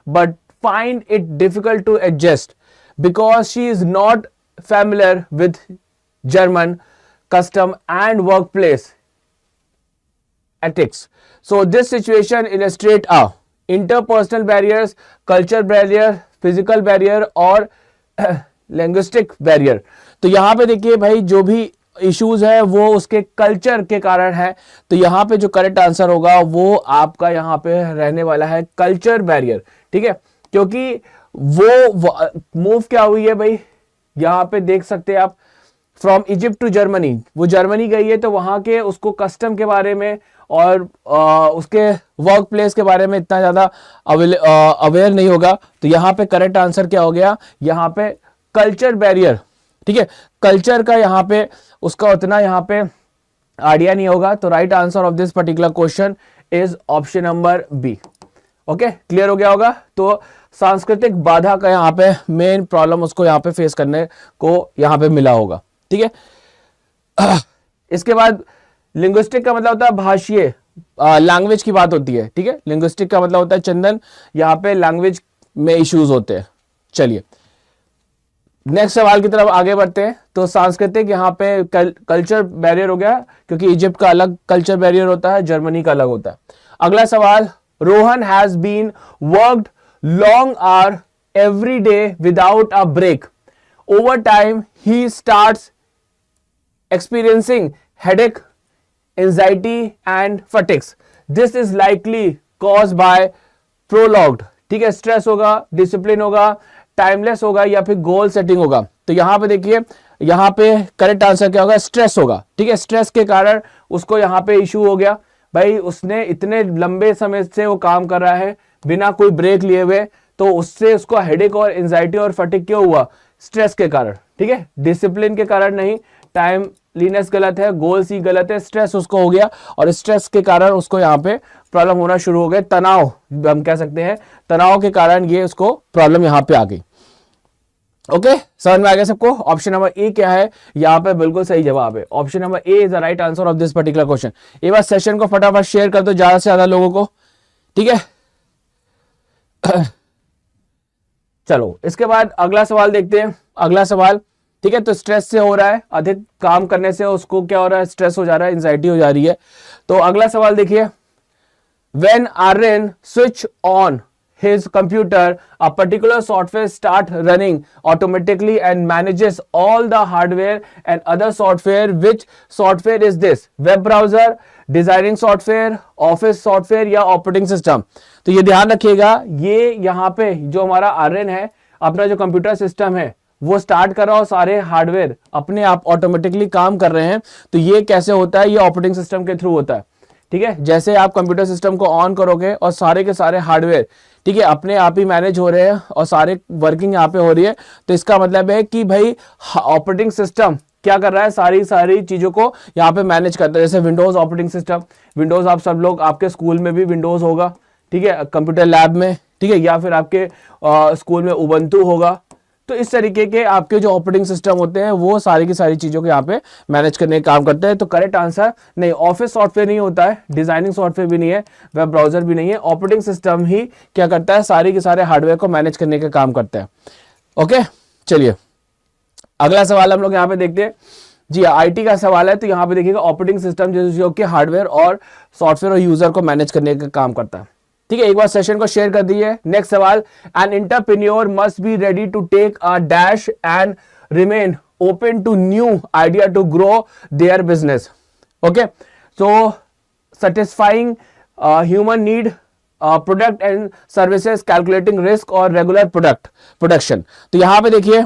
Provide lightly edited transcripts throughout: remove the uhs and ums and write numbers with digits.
but find it difficult to adjust because she is not familiar with German custom and workplace ethics. So this situation illustrate a interpersonal barriers, culture barrier, physical barrier और linguistic barrier. तो यहाँ पे देखिए भाई जो भी issues है वो उसके कल्चर के कारण है, तो यहाँ पे जो करेक्ट आंसर होगा वो आपका यहाँ पे रहने वाला है कल्चर बैरियर, ठीक है, क्योंकि वो मूव क्या हुई है भाई, यहाँ पे देख सकते हैं आप, फ्रॉम इजिप्ट टू जर्मनी, वो जर्मनी गई है तो वहां के उसको कस्टम के बारे में और उसके वर्क प्लेस के बारे में इतना ज्यादा अवेयर नहीं होगा, तो यहाँ पे करेक्ट आंसर क्या हो गया, यहाँ पे कल्चर बैरियर, ठीक है, कल्चर का यहाँ पे उसका उतना यहाँ पे आइडिया नहीं होगा, तो right answer of this particular question is option number B. Okay, clear हो गया होगा। तो सांस्कृतिक बाधा का यहाँ पे मेन प्रॉब्लम उसको यहाँ पे फेस करने को यहाँ पे मिला होगा, ठीक है। इसके बाद लिंग्विस्टिक का मतलब होता है भाषीय, लैंग्वेज की बात होती है, ठीक है, लिंग्विस्टिक का मतलब होता है चंदन, यहाँ पे लैंग्वेज में इश्यूज होते हैं। चलिए नेक्स्ट सवाल की तरफ आगे बढ़ते हैं। तो सांस्कृतिक यहाँ पे कल्चर बैरियर हो गया, क्योंकि इजिप्ट का अलग कल्चर बैरियर होता है, जर्मनी का अलग होता है। अगला सवाल, Rohan has been worked long hour every day without a break, over time he starts experiencing headache, anxiety and fatigues. This is likely caused by prolonged, ठीक है, स्ट्रेस होगा, डिसिप्लिन होगा, टाइमलेस होगा या फिर गोल सेटिंग होगा। तो यहाँ पे देखिए, यहाँ पे करेक्ट आंसर क्या होगा, स्ट्रेस होगा, ठीक है, स्ट्रेस के कारण उसको यहाँ पे इशू हो गया भाई, उसने इतने लंबे समय से वो काम कर रहा है बिना कोई ब्रेक लिए हुए, तो उससे उसको हेडेक और एंजाइटी और फटिग क्यों हुआ, स्ट्रेस के कारण, ठीक है, डिसिप्लिन के कारण नहीं, टाइम लीनेस गलत है, गोल सी गलत है, स्ट्रेस उसको हो गया और स्ट्रेस के कारण उसको यहाँ पे प्रॉब्लम होना शुरू हो गए, तनाव हम कह सकते हैं, तनाव के कारण ये उसको प्रॉब्लम यहाँ पे आ गई। ओके, समझ में आ गया सबको। ऑप्शन नंबर ए क्या है, यहाँ पे बिल्कुल सही जवाब है, option number A is the right answer of this particular question. एक बार सेशन को फटाफट शेयर कर दो ज्यादा से ज्यादा लोगों को, ठीक है। चलो इसके बाद अगला सवाल देखते हैं। अगला सवाल, ठीक है, तो स्ट्रेस से हो रहा है, अधिक काम करने से उसको क्या हो रहा है, स्ट्रेस हो जा रहा है, एंजाइटी हो जा रही है। तो अगला सवाल देखिए, when Aryan switch on his computer, a particular software start running automatically and manages all the hardware and other software. Which software is this? Web browser, designing software, office software या operating system? तो ये ध्यान रखिएगा, ये यहाँ पे जो हमारा आर्यन है, अपना जो कंप्यूटर सिस्टम है वो स्टार्ट कर रहा हो, सारे हार्डवेयर अपने आप ऑटोमेटिकली काम कर रहे हैं। तो ये कैसे होता है, ये ऑपरेटिंग सिस्टम के थ्रू होता है, ठीक है। जैसे आप कंप्यूटर सिस्टम को ऑन करोगे और सारे के सारे हार्डवेयर, ठीक है, अपने आप ही मैनेज हो रहे हैं और सारे वर्किंग यहाँ पे हो रही है, तो इसका मतलब है कि भाई ऑपरेटिंग सिस्टम क्या कर रहा है, सारी चीजों को यहाँ पे मैनेज करता है। जैसे विंडोज ऑपरेटिंग सिस्टम, विंडोज आप सब लोग, आपके स्कूल में भी विंडोज होगा, ठीक है, कंप्यूटर लैब में, ठीक है, या फिर आपके स्कूल में उबंटू होगा। तो इस तरीके के आपके जो ऑपरेटिंग सिस्टम होते हैं वो सारी की सारी चीजों को यहाँ पे मैनेज करने का काम करते हैं। तो करेक्ट आंसर नहीं, ऑफिस सॉफ्टवेयर नहीं होता है, डिजाइनिंग सॉफ्टवेयर भी नहीं है, वेब ब्राउजर भी नहीं है, ऑपरेटिंग सिस्टम ही क्या करता है, सारे के सारे हार्डवेयर को मैनेज करने का काम करता है। ओके, चलिए अगला सवाल हम लोग यहाँ पे देखते हैं जी, आईटी का सवाल है। तो यहाँ पे देखिएगा ऑपरेटिंग सिस्टम जो कि हार्डवेयर और सॉफ्टवेयर और यूजर को मैनेज करने का काम करता है, ठीक है। एक बार सेशन को शेयर कर दीजिए। नेक्स्ट सवाल, an entrepreneur must be ready to take a dash and remain open to new idea to grow their business. Okay, so satisfying human need, product and services, calculating risk और regular production। तो यहां पे देखिए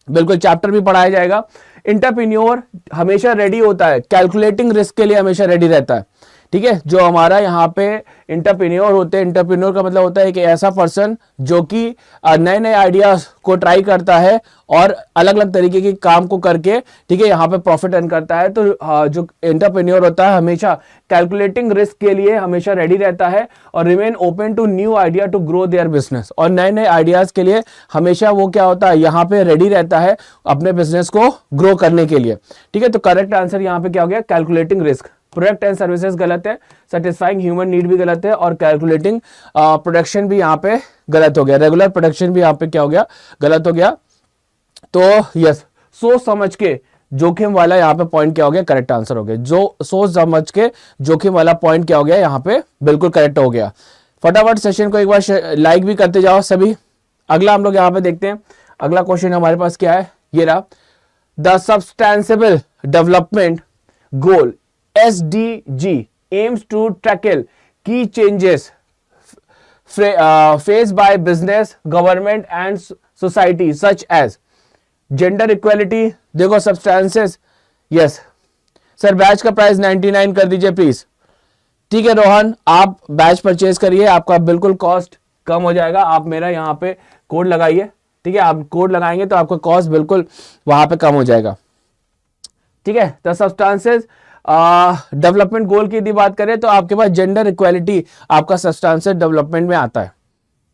बिल्कुल chapter भी पढ़ाया जाएगा। Entrepreneur हमेशा रेडी होता है, कैलकुलेटिंग रिस्क के लिए हमेशा रेडी रहता है, ठीक है। जो हमारा यहाँ पे इंटरप्रेन्योर होते हैं, इंटरप्रेन्योर का मतलब होता है कि ऐसा पर्सन जो कि नए नए आइडियाज को ट्राई करता है और अलग अलग तरीके के काम को करके, ठीक है, यहाँ पे प्रॉफिट अर्न करता है। तो जो इंटरप्रेन्योर होता है हमेशा कैलकुलेटिंग रिस्क के लिए हमेशा रेडी रहता है और remain open to new idea to grow their business, और नए नए आइडियाज के लिए हमेशा वो क्या होता है, यहाँ पे रेडी रहता है अपने बिजनेस को ग्रो करने के लिए, ठीक है। तो करेक्ट आंसर यहाँ पे क्या हो गया, calculating risk. Product and services गलत है, सेटिस्फाइंग ह्यूमन नीड भी गलत है और कैलकुलेटिंग प्रोडक्शन भी यहाँ पे गलत हो गया, रेगुलर प्रोडक्शन भी यहाँ पे क्या हो गया, गलत हो गया। तो यस, सोच समझ के जोखिम वाला यहाँ पे पॉइंट क्या हो गया, करेक्ट आंसर हो गया। जो सोच समझ के जोखिम वाला पॉइंट क्या हो गया, यहाँ पे बिल्कुल करेक्ट हो गया। फटाफट सेशन को एक बार लाइक भी करते जाओ सभी। अगला हम लोग यहाँ पे देखते हैं, अगला क्वेश्चन हमारे पास क्या है, ये रहा, the sustainable development goal SDG aims to tackle key changes faced by business, government and society such as gender equality. देखो सब्सटेंसेस, यस सर बैच का प्राइस 99 कर दीजिए प्लीज। ठीक है रोहन, आप बैच परचेज करिए, आपका बिल्कुल कॉस्ट कम हो जाएगा। आप मेरा यहाँ पे कोड लगाइए, ठीक है, आप कोड लगाएंगे तो आपका कॉस्ट बिल्कुल वहां पे कम हो जाएगा। ठीक है, तो सब्सटेंसेस डेवलपमेंट गोल की यदि बात करें तो आपके पास जेंडर इक्वालिटी आपका सब्सटेंसेस डेवलपमेंट में आता है।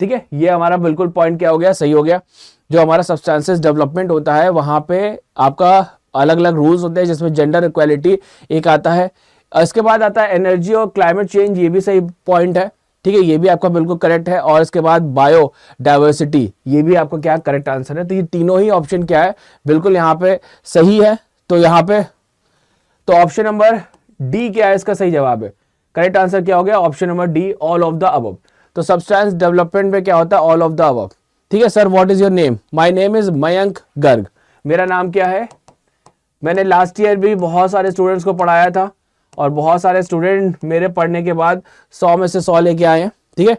ठीक है, ये हमारा बिल्कुल पॉइंट क्या हो गया, सही हो गया। जो हमारा सब्सटेंसेस डेवलपमेंट होता है वहां पे आपका अलग अलग रूल्स होते हैं, जिसमें जेंडर इक्वालिटी एक आता है। इसके बाद आता है एनर्जी और क्लाइमेट चेंज, ये भी सही पॉइंट है। ठीक है, ये भी आपका बिल्कुल करेक्ट है। और इसके बाद बायो डाइवर्सिटी, ये भी आपका क्या करेक्ट आंसर है। तो ये तीनों ही ऑप्शन क्या है, बिल्कुल यहाँ पे सही है। तो यहाँ पे तो ऑप्शन नंबर डी क्या है, इसका सही जवाब है। करेक्ट आंसर क्या हो गया, option number D, all of the above. तो सब्सटेंस डेवलपमेंट में क्या होता है, ऑल ऑफ द अबव। ठीक है sir, what is your name? My name is Mayank Garg. मेरा नाम क्या है? मैंने लास्ट ईयर भी बहुत सारे स्टूडेंट्स को पढ़ाया था और बहुत सारे स्टूडेंट मेरे पढ़ने के बाद 100 में से 100 लेके आए हैं। ठीक है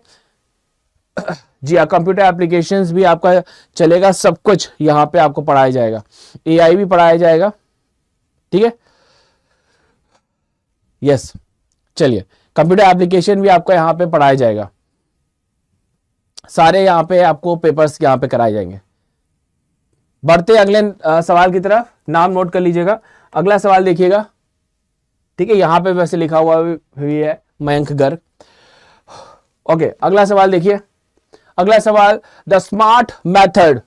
जी हाँ, कंप्यूटर एप्लीकेशंस भी आपका चलेगा, सब कुछ यहाँ पे आपको पढ़ाया जाएगा, AI भी पढ़ाया जाएगा। ठीक है, यस, चलिए कंप्यूटर एप्लीकेशन भी आपका यहाँ पे पढ़ाया जाएगा, सारे यहाँ पे आपको पेपर्स यहाँ पे कराए जाएंगे। बढ़ते अगले सवाल की तरफ, नाम नोट कर लीजिएगा। अगला सवाल देखिएगा, ठीक है, यहाँ पे वैसे लिखा हुआ भी है मयंक गर्ग। ओके, अगला सवाल देखिए। अगला सवाल, the smart method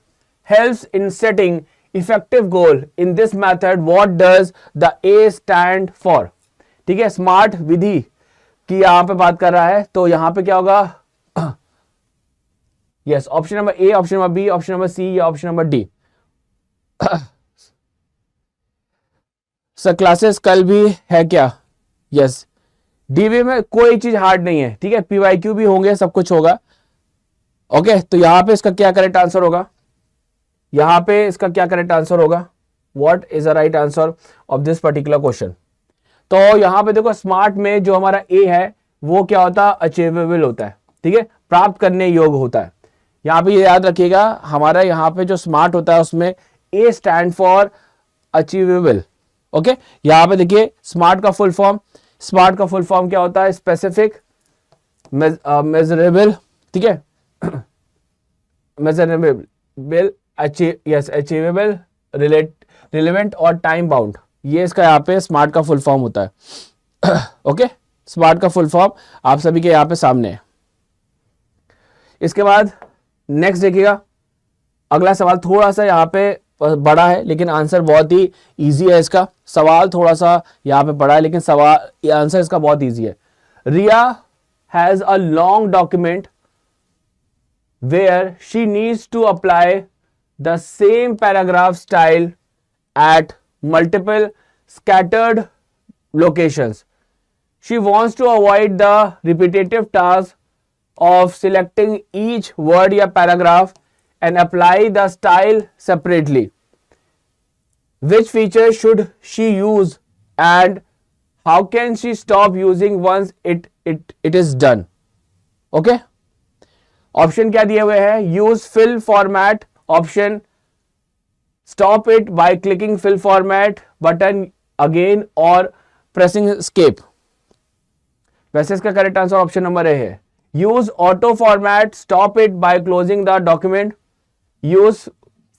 helps in setting effective goal. In this method what does the A stand for? ठीक है, स्मार्ट विधि की यहां पे बात कर रहा है, तो यहां पे क्या होगा, yes, option number A, option number B, option number C या option number D? Sir classes कल भी है क्या? यस, डीबी में कोई चीज हार्ड नहीं है। ठीक है, PYQ भी होंगे, सब कुछ होगा। ओके, तो यहां पे इसका क्या करेक्ट आंसर होगा, यहां पे इसका क्या करेक्ट आंसर होगा, what is the right answer of this particular question? तो यहां पे देखो, स्मार्ट में जो हमारा A है वो क्या होता है, अचीवेबल होता है। ठीक है, प्राप्त करने योग्य होता है। यहां पे ये याद रखिएगा, हमारा यहाँ पे जो स्मार्ट होता है उसमें A stand for achievable. Okay, यहां पे देखिए स्मार्ट का फुल फॉर्म, स्मार्ट का फुल फॉर्म क्या होता है, स्पेसिफिक, मेजरेबल, ठीक है, मेजरेबल, यस, अचीवेबल, रिलेवेंट और टाइम बाउंड, ये इसका यहाँ पे स्मार्ट का फुल फॉर्म होता है। ओके, स्मार्ट का फुल फॉर्म आप सभी के यहाँ पे सामने है। इसके बाद नेक्स्ट देखिएगा, अगला सवाल थोड़ा सा यहाँ पे बड़ा है लेकिन आंसर बहुत ही इजी है। इसका सवाल थोड़ा सा यहाँ पे बड़ा है लेकिन सवाल आंसर इसका बहुत इजी है। Riya has a long document where she needs to apply the same paragraph style at multiple scattered locations. She wants to avoid the repetitive task of selecting each word या paragraph and apply the style separately. Which feature should she use and how can she stop using once it is done? Okay? Option क्या दिए हुए हैं, use fill format option, stop it by clicking fill format button again और pressing escape। वैसे इसका correct answer option number ए है, use auto format, stop it by closing the document, use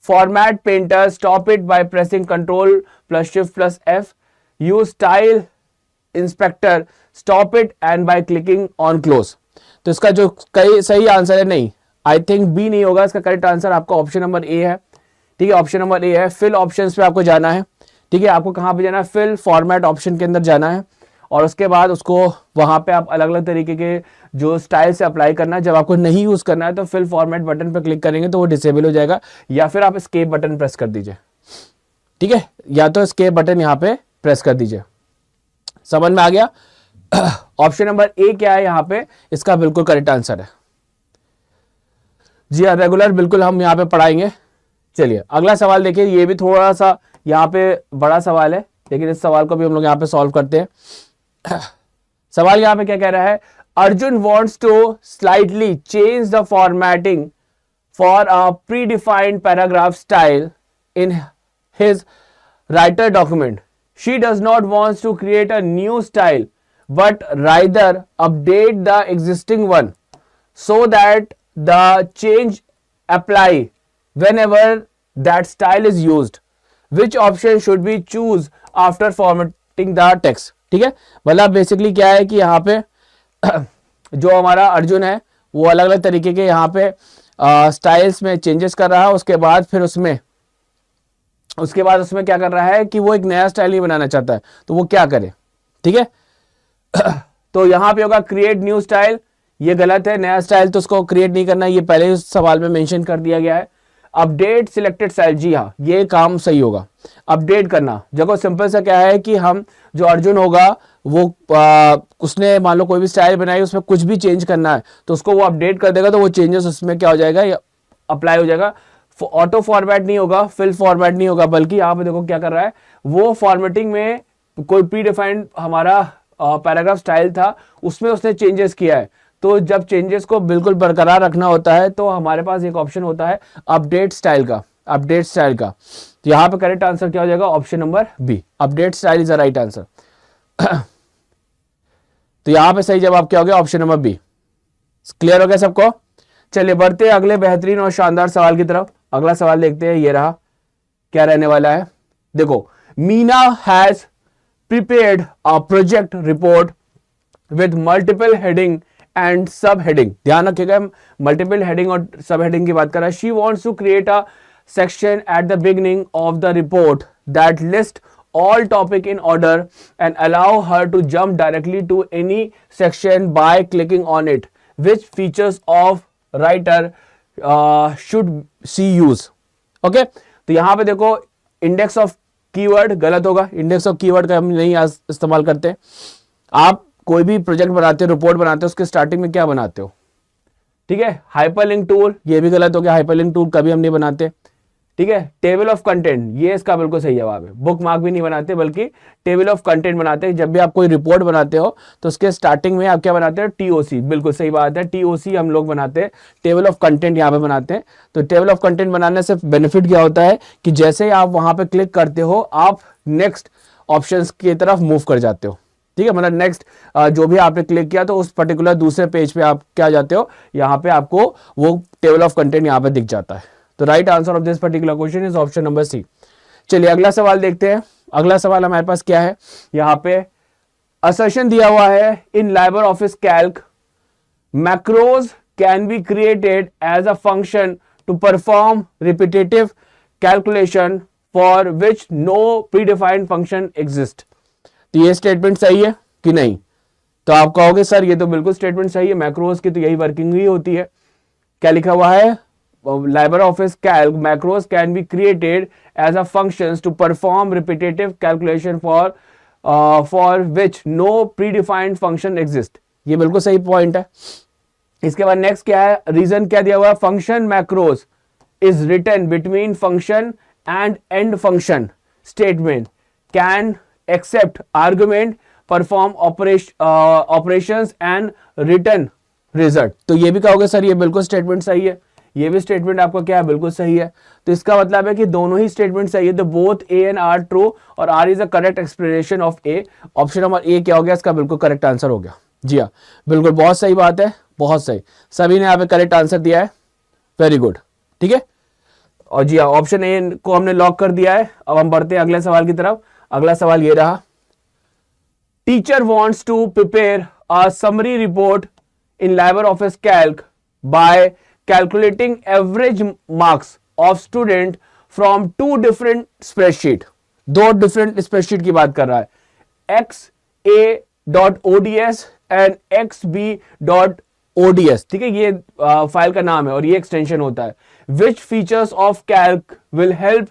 format painter, stop it by pressing control plus shift plus F, use style inspector, stop it and by clicking on close। तो इसका जो कई सही answer है, नहीं, I think B नहीं होगा, इसका करेक्ट आंसर आपका ऑप्शन नंबर ए है। ठीक है, ऑप्शन नंबर ए है। फिल ऑप्शंस पे आपको जाना है। ठीक है, आपको कहां पे जाना है, फिल फॉर्मेट ऑप्शन के अंदर जाना है और उसके बाद उसको वहां पे आप अलग अलग तरीके के जो स्टाइल से अप्लाई करना है। जब आपको नहीं यूज करना है तो फिल फॉर्मेट बटन पर क्लिक करेंगे तो वो डिसेबल हो जाएगा, या फिर आप एस्केप बटन प्रेस कर दीजिए, ठीक है, या तो एस्केप बटन यहाँ पे प्रेस कर दीजिए। समझ में आ गया? ऑप्शन नंबर ए क्या है यहाँ पे, इसका बिल्कुल करेक्ट आंसर है। जी हाँ, रेगुलर बिल्कुल हम यहाँ पे पढ़ाएंगे। चलिए अगला सवाल देखिए, ये भी थोड़ा सा यहाँ पे बड़ा सवाल है, लेकिन इस सवाल को भी हम लोग यहाँ पे सॉल्व करते हैं। सवाल यहाँ पे क्या कह रहा है, Arjun wants to slightly change the formatting for a predefined paragraph style in his writer document. She does not want to create a new style, but rather update the existing one so that the change apply whenever that style is used. Which option should we choose after formatting the text? ठीक है, मतलब basically क्या है कि यहाँ पे जो हमारा अर्जुन है वो अलग अलग तरीके के यहाँ पे स्टाइल्स में चेंजेस कर रहा है। उसके बाद फिर उसमें क्या कर रहा है कि वो एक नया स्टाइल ही बनाना चाहता है, तो वो क्या करे, ठीक है। तो यहाँ पे होगा क्रिएट न्यू स्टाइल, ये गलत है, नया स्टाइल तो उसको क्रिएट नहीं करना, ये पहले उस सवाल में मेंशन कर दिया गया है। अपडेट सिलेक्टेड स्टाइल, जी हाँ ये काम सही होगा, अपडेट करना। देखो सिंपल सा क्या है कि हम जो अर्जुन होगा वो उसने मान लो कोई भी स्टाइल बनाई, उसमें कुछ भी चेंज करना है तो उसको वो अपडेट कर देगा, तो वो चेंजेस उसमें क्या हो जाएगा, अप्लाई हो जाएगा। ऑटो फॉर्मेट नहीं होगा, फिल फॉर्मेट नहीं होगा, बल्कि यहाँ पे देखो क्या कर रहा है, वो फॉर्मेटिंग में कोई प्री डिफाइंड हमारा पैराग्राफ स्टाइल था, उसमें उसने चेंजेस किया है। तो जब चेंजेस को बिल्कुल बरकरार रखना होता है तो हमारे पास एक ऑप्शन होता है अपडेट स्टाइल का, तो यहाँ पे करेक्ट आंसर क्या हो जाएगा, option number B, update style is the right answer. तो यहाँ पे सही जवाब क्या हो गया, ऑप्शन नंबर बी। क्लियर हो गया सबको? चलिए बढ़ते अगले बेहतरीन और शानदार सवाल की तरफ। अगला सवाल देखते हैं, ये रहा, क्या रहने वाला है। देखो, Meena has prepared a project report with multiple heading and सब हेडिंग। ध्यान रखिएगा, मल्टीपल हेडिंग और सब हेडिंग की बात कर रहा है। She wants to create a section at the beginning of the report that lists all topic in order and allow her to jump directly to any section by clicking on it. Which features of writer should she use? Okay, तो यहाँ पे देखो index of keyword गलत होगा, index of keyword का हम नहीं इस्तेमाल करते। आप कोई भी प्रोजेक्ट बनाते हो, रिपोर्ट बनाते हो, उसके स्टार्टिंग में क्या बनाते हो, ठीक है, हाइपरलिंक टूल, ये भी गलत हो गया, हाइपरलिंक टूल कभी हम नहीं बनाते, ठीक है। टेबल ऑफ कंटेंट, ये इसका बिल्कुल सही जवाब है, बुक मार्क भी नहीं बनाते बल्कि टेबल ऑफ कंटेंट बनाते हैं। जब भी आप कोई रिपोर्ट बनाते हो तो उसके स्टार्टिंग में आप क्या बनाते हो, टीओसी, बिल्कुल सही बात है, टीओसी हम लोग बनाते हैं, टेबल ऑफ कंटेंट यहाँ पे बनाते हैं। तो टेबल ऑफ कंटेंट बनाने से बेनिफिट क्या होता है कि जैसे ही आप वहां पे क्लिक करते हो आप नेक्स्ट ऑप्शंस की तरफ मूव कर जाते हो, ठीक है, मतलब नेक्स्ट जो भी आपने क्लिक किया तो उस पर्टिकुलर दूसरे पेज पे आप क्या जाते हो, यहाँ पे आपको वो टेबल ऑफ कंटेंट यहाँ पे दिख जाता है। तो right answer of this particular question is option number C. चलिए अगला सवाल देखते हैं। अगला सवाल हमारे पास क्या है, यहाँ पे असर्शन दिया हुआ है, in Liber office Calc macros can be created as a function to perform repetitive calculation for which no predefined function exist. तो ये स्टेटमेंट सही है कि नहीं? तो आप कहोगे सर ये तो बिल्कुल स्टेटमेंट सही है, मैक्रोज की तो यही वर्किंग ही होती है। क्या लिखा हुआ है, LibreOffice Calc macros can be created as a functions to perform repetitive calculation for which no predefined function exist। ये बिल्कुल सही पॉइंट है। इसके बाद नेक्स्ट क्या है, रीजन क्या दिया हुआ है, function macros is written between function and and function statement can accept argument perform operations and return result. तो ये भी कहोगे सर ये बिल्कुल स्टेटमेंट सही है, ये भी स्टेटमेंट आपका क्या है, बिल्कुल सही है। तो इसका मतलब है कि दोनों ही स्टेटमेंट सही है, तो both A and R true और R is a correct explanation of A. Option number A क्या हो गया, इसका बिल्कुल करेक्ट आंसर हो गया। जी हाँ, बिल्कुल बहुत सही बात है, बहुत सही, सभी ने यहाँ पे करेक्ट आंसर दिया है, वेरी गुड, ठीक है। और जी हाँ, ऑप्शन ए को हमने लॉक कर दिया है। अब हम बढ़ते हैं अगले सवाल की तरफ। अगला सवाल ये रहा, teacher wants to prepare a summary report in LibreOffice Calc by calculating average marks of student from two different spreadsheet। दो डिफरेंट स्प्रेडशीट की बात कर रहा है, XA dot ods and xb dot ods, ठीक है, ये फाइल का नाम है और ये एक्सटेंशन होता है। Which features of Calc will help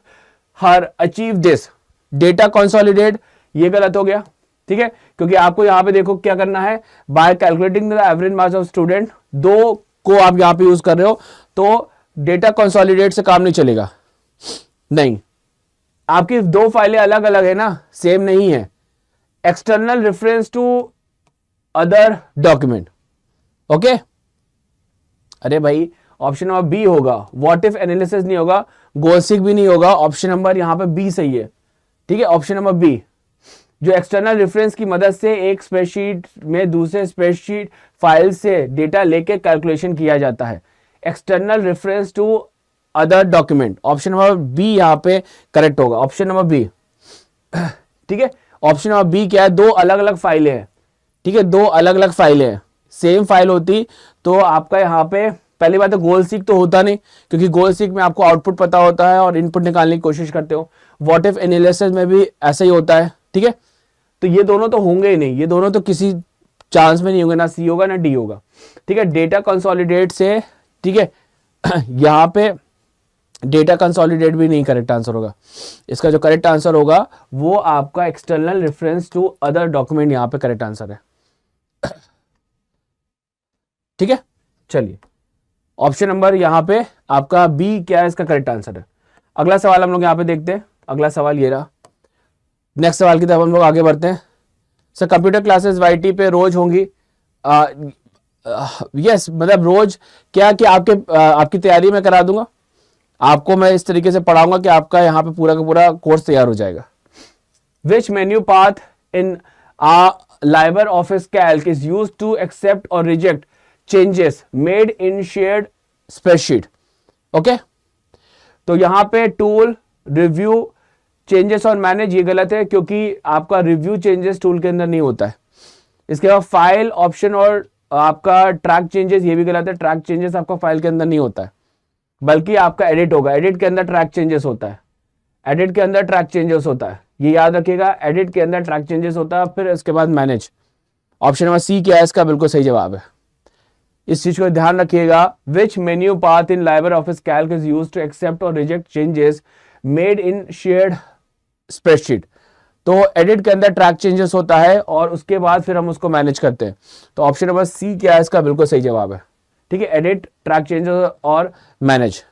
her achieve this, data consolidate, ये गलत हो गया, ठीक है, क्योंकि आपको यहां पे देखो क्या करना है, bye calculating the average marks of student, दो को आप यहां पे यूज कर रहे हो, तो डेटा कंसोलिडेट से काम नहीं चलेगा, नहीं, आपकी दो फाइलें अलग अलग है ना, सेम नहीं है। External reference to other document, okay. अरे भाई ऑप्शन नंबर बी होगा, व्हाट इफ एनालिसिस नहीं होगा, गोलसिक भी नहीं होगा, ऑप्शन नंबर यहां पे बी सही है, ठीक है, ऑप्शन नंबर बी, जो एक्सटर्नल रेफरेंस की मदद से एक स्प्रेडशीट में दूसरे स्प्रेडशीट फाइल से डेटा लेके कैलकुलेशन किया जाता है। External reference to other document, option number B यहां पे करेक्ट होगा, ऑप्शन नंबर बी, ठीक है। ऑप्शन नंबर बी क्या है, दो अलग अलग फाइलें हैं, ठीक है, दो अलग अलग फाइलें हैं, सेम फाइल होती तो आपका यहां पे पहली बात तो गोल सीक तो होता नहीं, क्योंकि गोल सीक में आपको आउटपुट पता होता है और इनपुट निकालने की कोशिश करते हो। व्हाट इफ एनालिसिस में भी ऐसा ही होता है, ठीक है, तो ये दोनों तो होंगे ही नहीं, ये दोनों तो किसी चांस में नहीं होंगे, ना सी होगा ना डी होगा, ठीक है। डेटा कंसोलिडेट से, ठीक है, यहां पे डेटा कंसोलिडेट भी नहीं करेक्ट आंसर होगा, इसका जो करेक्ट आंसर होगा वो आपका external reference to other document यहां पे करेक्ट आंसर है, ठीक है। चलिए ऑप्शन नंबर यहां पे आपका बी क्या है, इसका करेक्ट आंसर है। अगला सवाल हम लोग यहां पे देखते हैं, अगला सवाल ये रहा। नेक्स्ट सवाल की तरफ हम लोग आगे बढ़ते हैं। सर कंप्यूटर क्लासेस वाईटी पे रोज होंगी, यस, मतलब रोज क्या कि आपकी तैयारी में करा दूंगा, आपको मैं इस तरीके से पढ़ाऊंगा कि आपका यहाँ पे पूरा का पूरा कोर्स तैयार हो जाएगा। Which menu path in Liber office Calc is use to accept और reject changes made in shared spreadsheet, okay. तो यहां पे टूल, रिव्यू, चेंजेस और मैनेज, ये गलत है क्योंकि आपका रिव्यू चेंजेस टूल के अंदर नहीं होता है। इसके बाद फाइल ऑप्शन और आपका ट्रैक चेंजेस, ये भी गलत है, ट्रैक चेंजेस आपका फाइल के अंदर नहीं होता है, बल्कि आपका एडिट होगा, एडिट के अंदर ट्रैक चेंजेस होता है, एडिट के अंदर ट्रैक चेंजेस होता है, ये याद रखिएगा, एडिट के अंदर ट्रैक चेंजेस होता है। फिर इसके बाद मैनेज, ऑप्शन नंबर सी क्या है, इसका बिल्कुल सही जवाब है, इस चीज को ध्यान रखिएगा। Which menu path in Liber office Calc is used to accept और reject changes made in shared spreadsheet, तो एडिट के अंदर ट्रैक चेंजेस होता है और उसके बाद फिर हम उसको मैनेज करते हैं, तो ऑप्शन नंबर सी क्या है, इसका बिल्कुल सही जवाब है, ठीक है, एडिट, ट्रैक चेंजेस और मैनेज,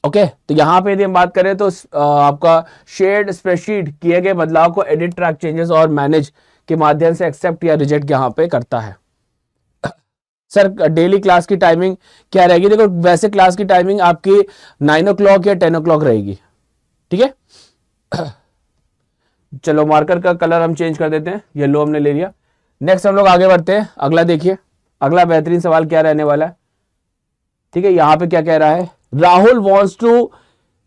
ओके। तो यहां पे यदि हम बात करें तो आपका शेयर्ड स्प्रेडशीट किए गए बदलाव को एडिट, ट्रैक चेंजेस और मैनेज के माध्यम से एक्सेप्ट या रिजेक्ट यहां पे करता है। सर डेली क्लास की टाइमिंग क्या रहेगी, देखो वैसे क्लास की टाइमिंग आपकी 9 o'clock या 10 o'clock रहेगी, ठीक है। चलो मार्कर का कलर हम चेंज कर देते हैं, येलो हमने ले लिया। नेक्स्ट हम लोग आगे बढ़ते हैं, अगला देखिए, अगला बेहतरीन सवाल क्या रहने वाला है, ठीक है। यहां पे क्या कह रहा है, Rahul wants to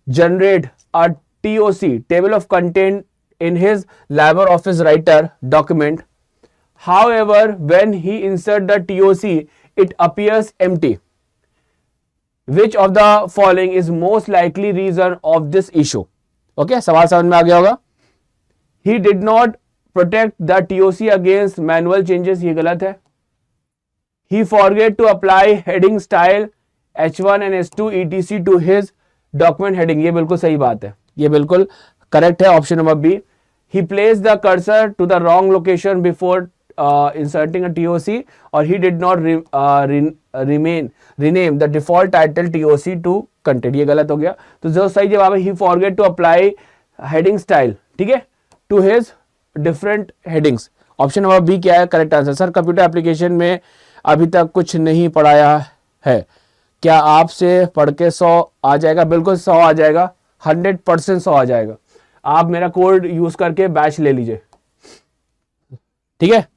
generate a TOC, table of content, in his LibreOffice Writer document, however when he insert the TOC it appears empty, which of the following is most likely reason of this issue, okay, सवाल समझ में आ गया होगा। he did not protect the TOC against manual changes, ये गलत है। he forget to apply heading style H1 and H2 etc to his document heading, ये बिल्कुल सही बात है, ये बिल्कुल करेक्ट है, option number B. he placed the cursor to the wrong location before inserting a TOC or he did not rename the default title TOC to content, ये गलत हो गया। तो जो सही जवाब है he forget to apply heading style, ठीक है, to his different headings, option number B क्या है correct answer. Sir computer application में अभी तक कुछ नहीं पढ़ाया है, क्या आपसे पढ़ के 100 आ जाएगा, बिल्कुल 100 आ जाएगा, 100% 100 आ जाएगा। आप मेरा कोड यूज करके बैच ले लीजिए, ठीक है,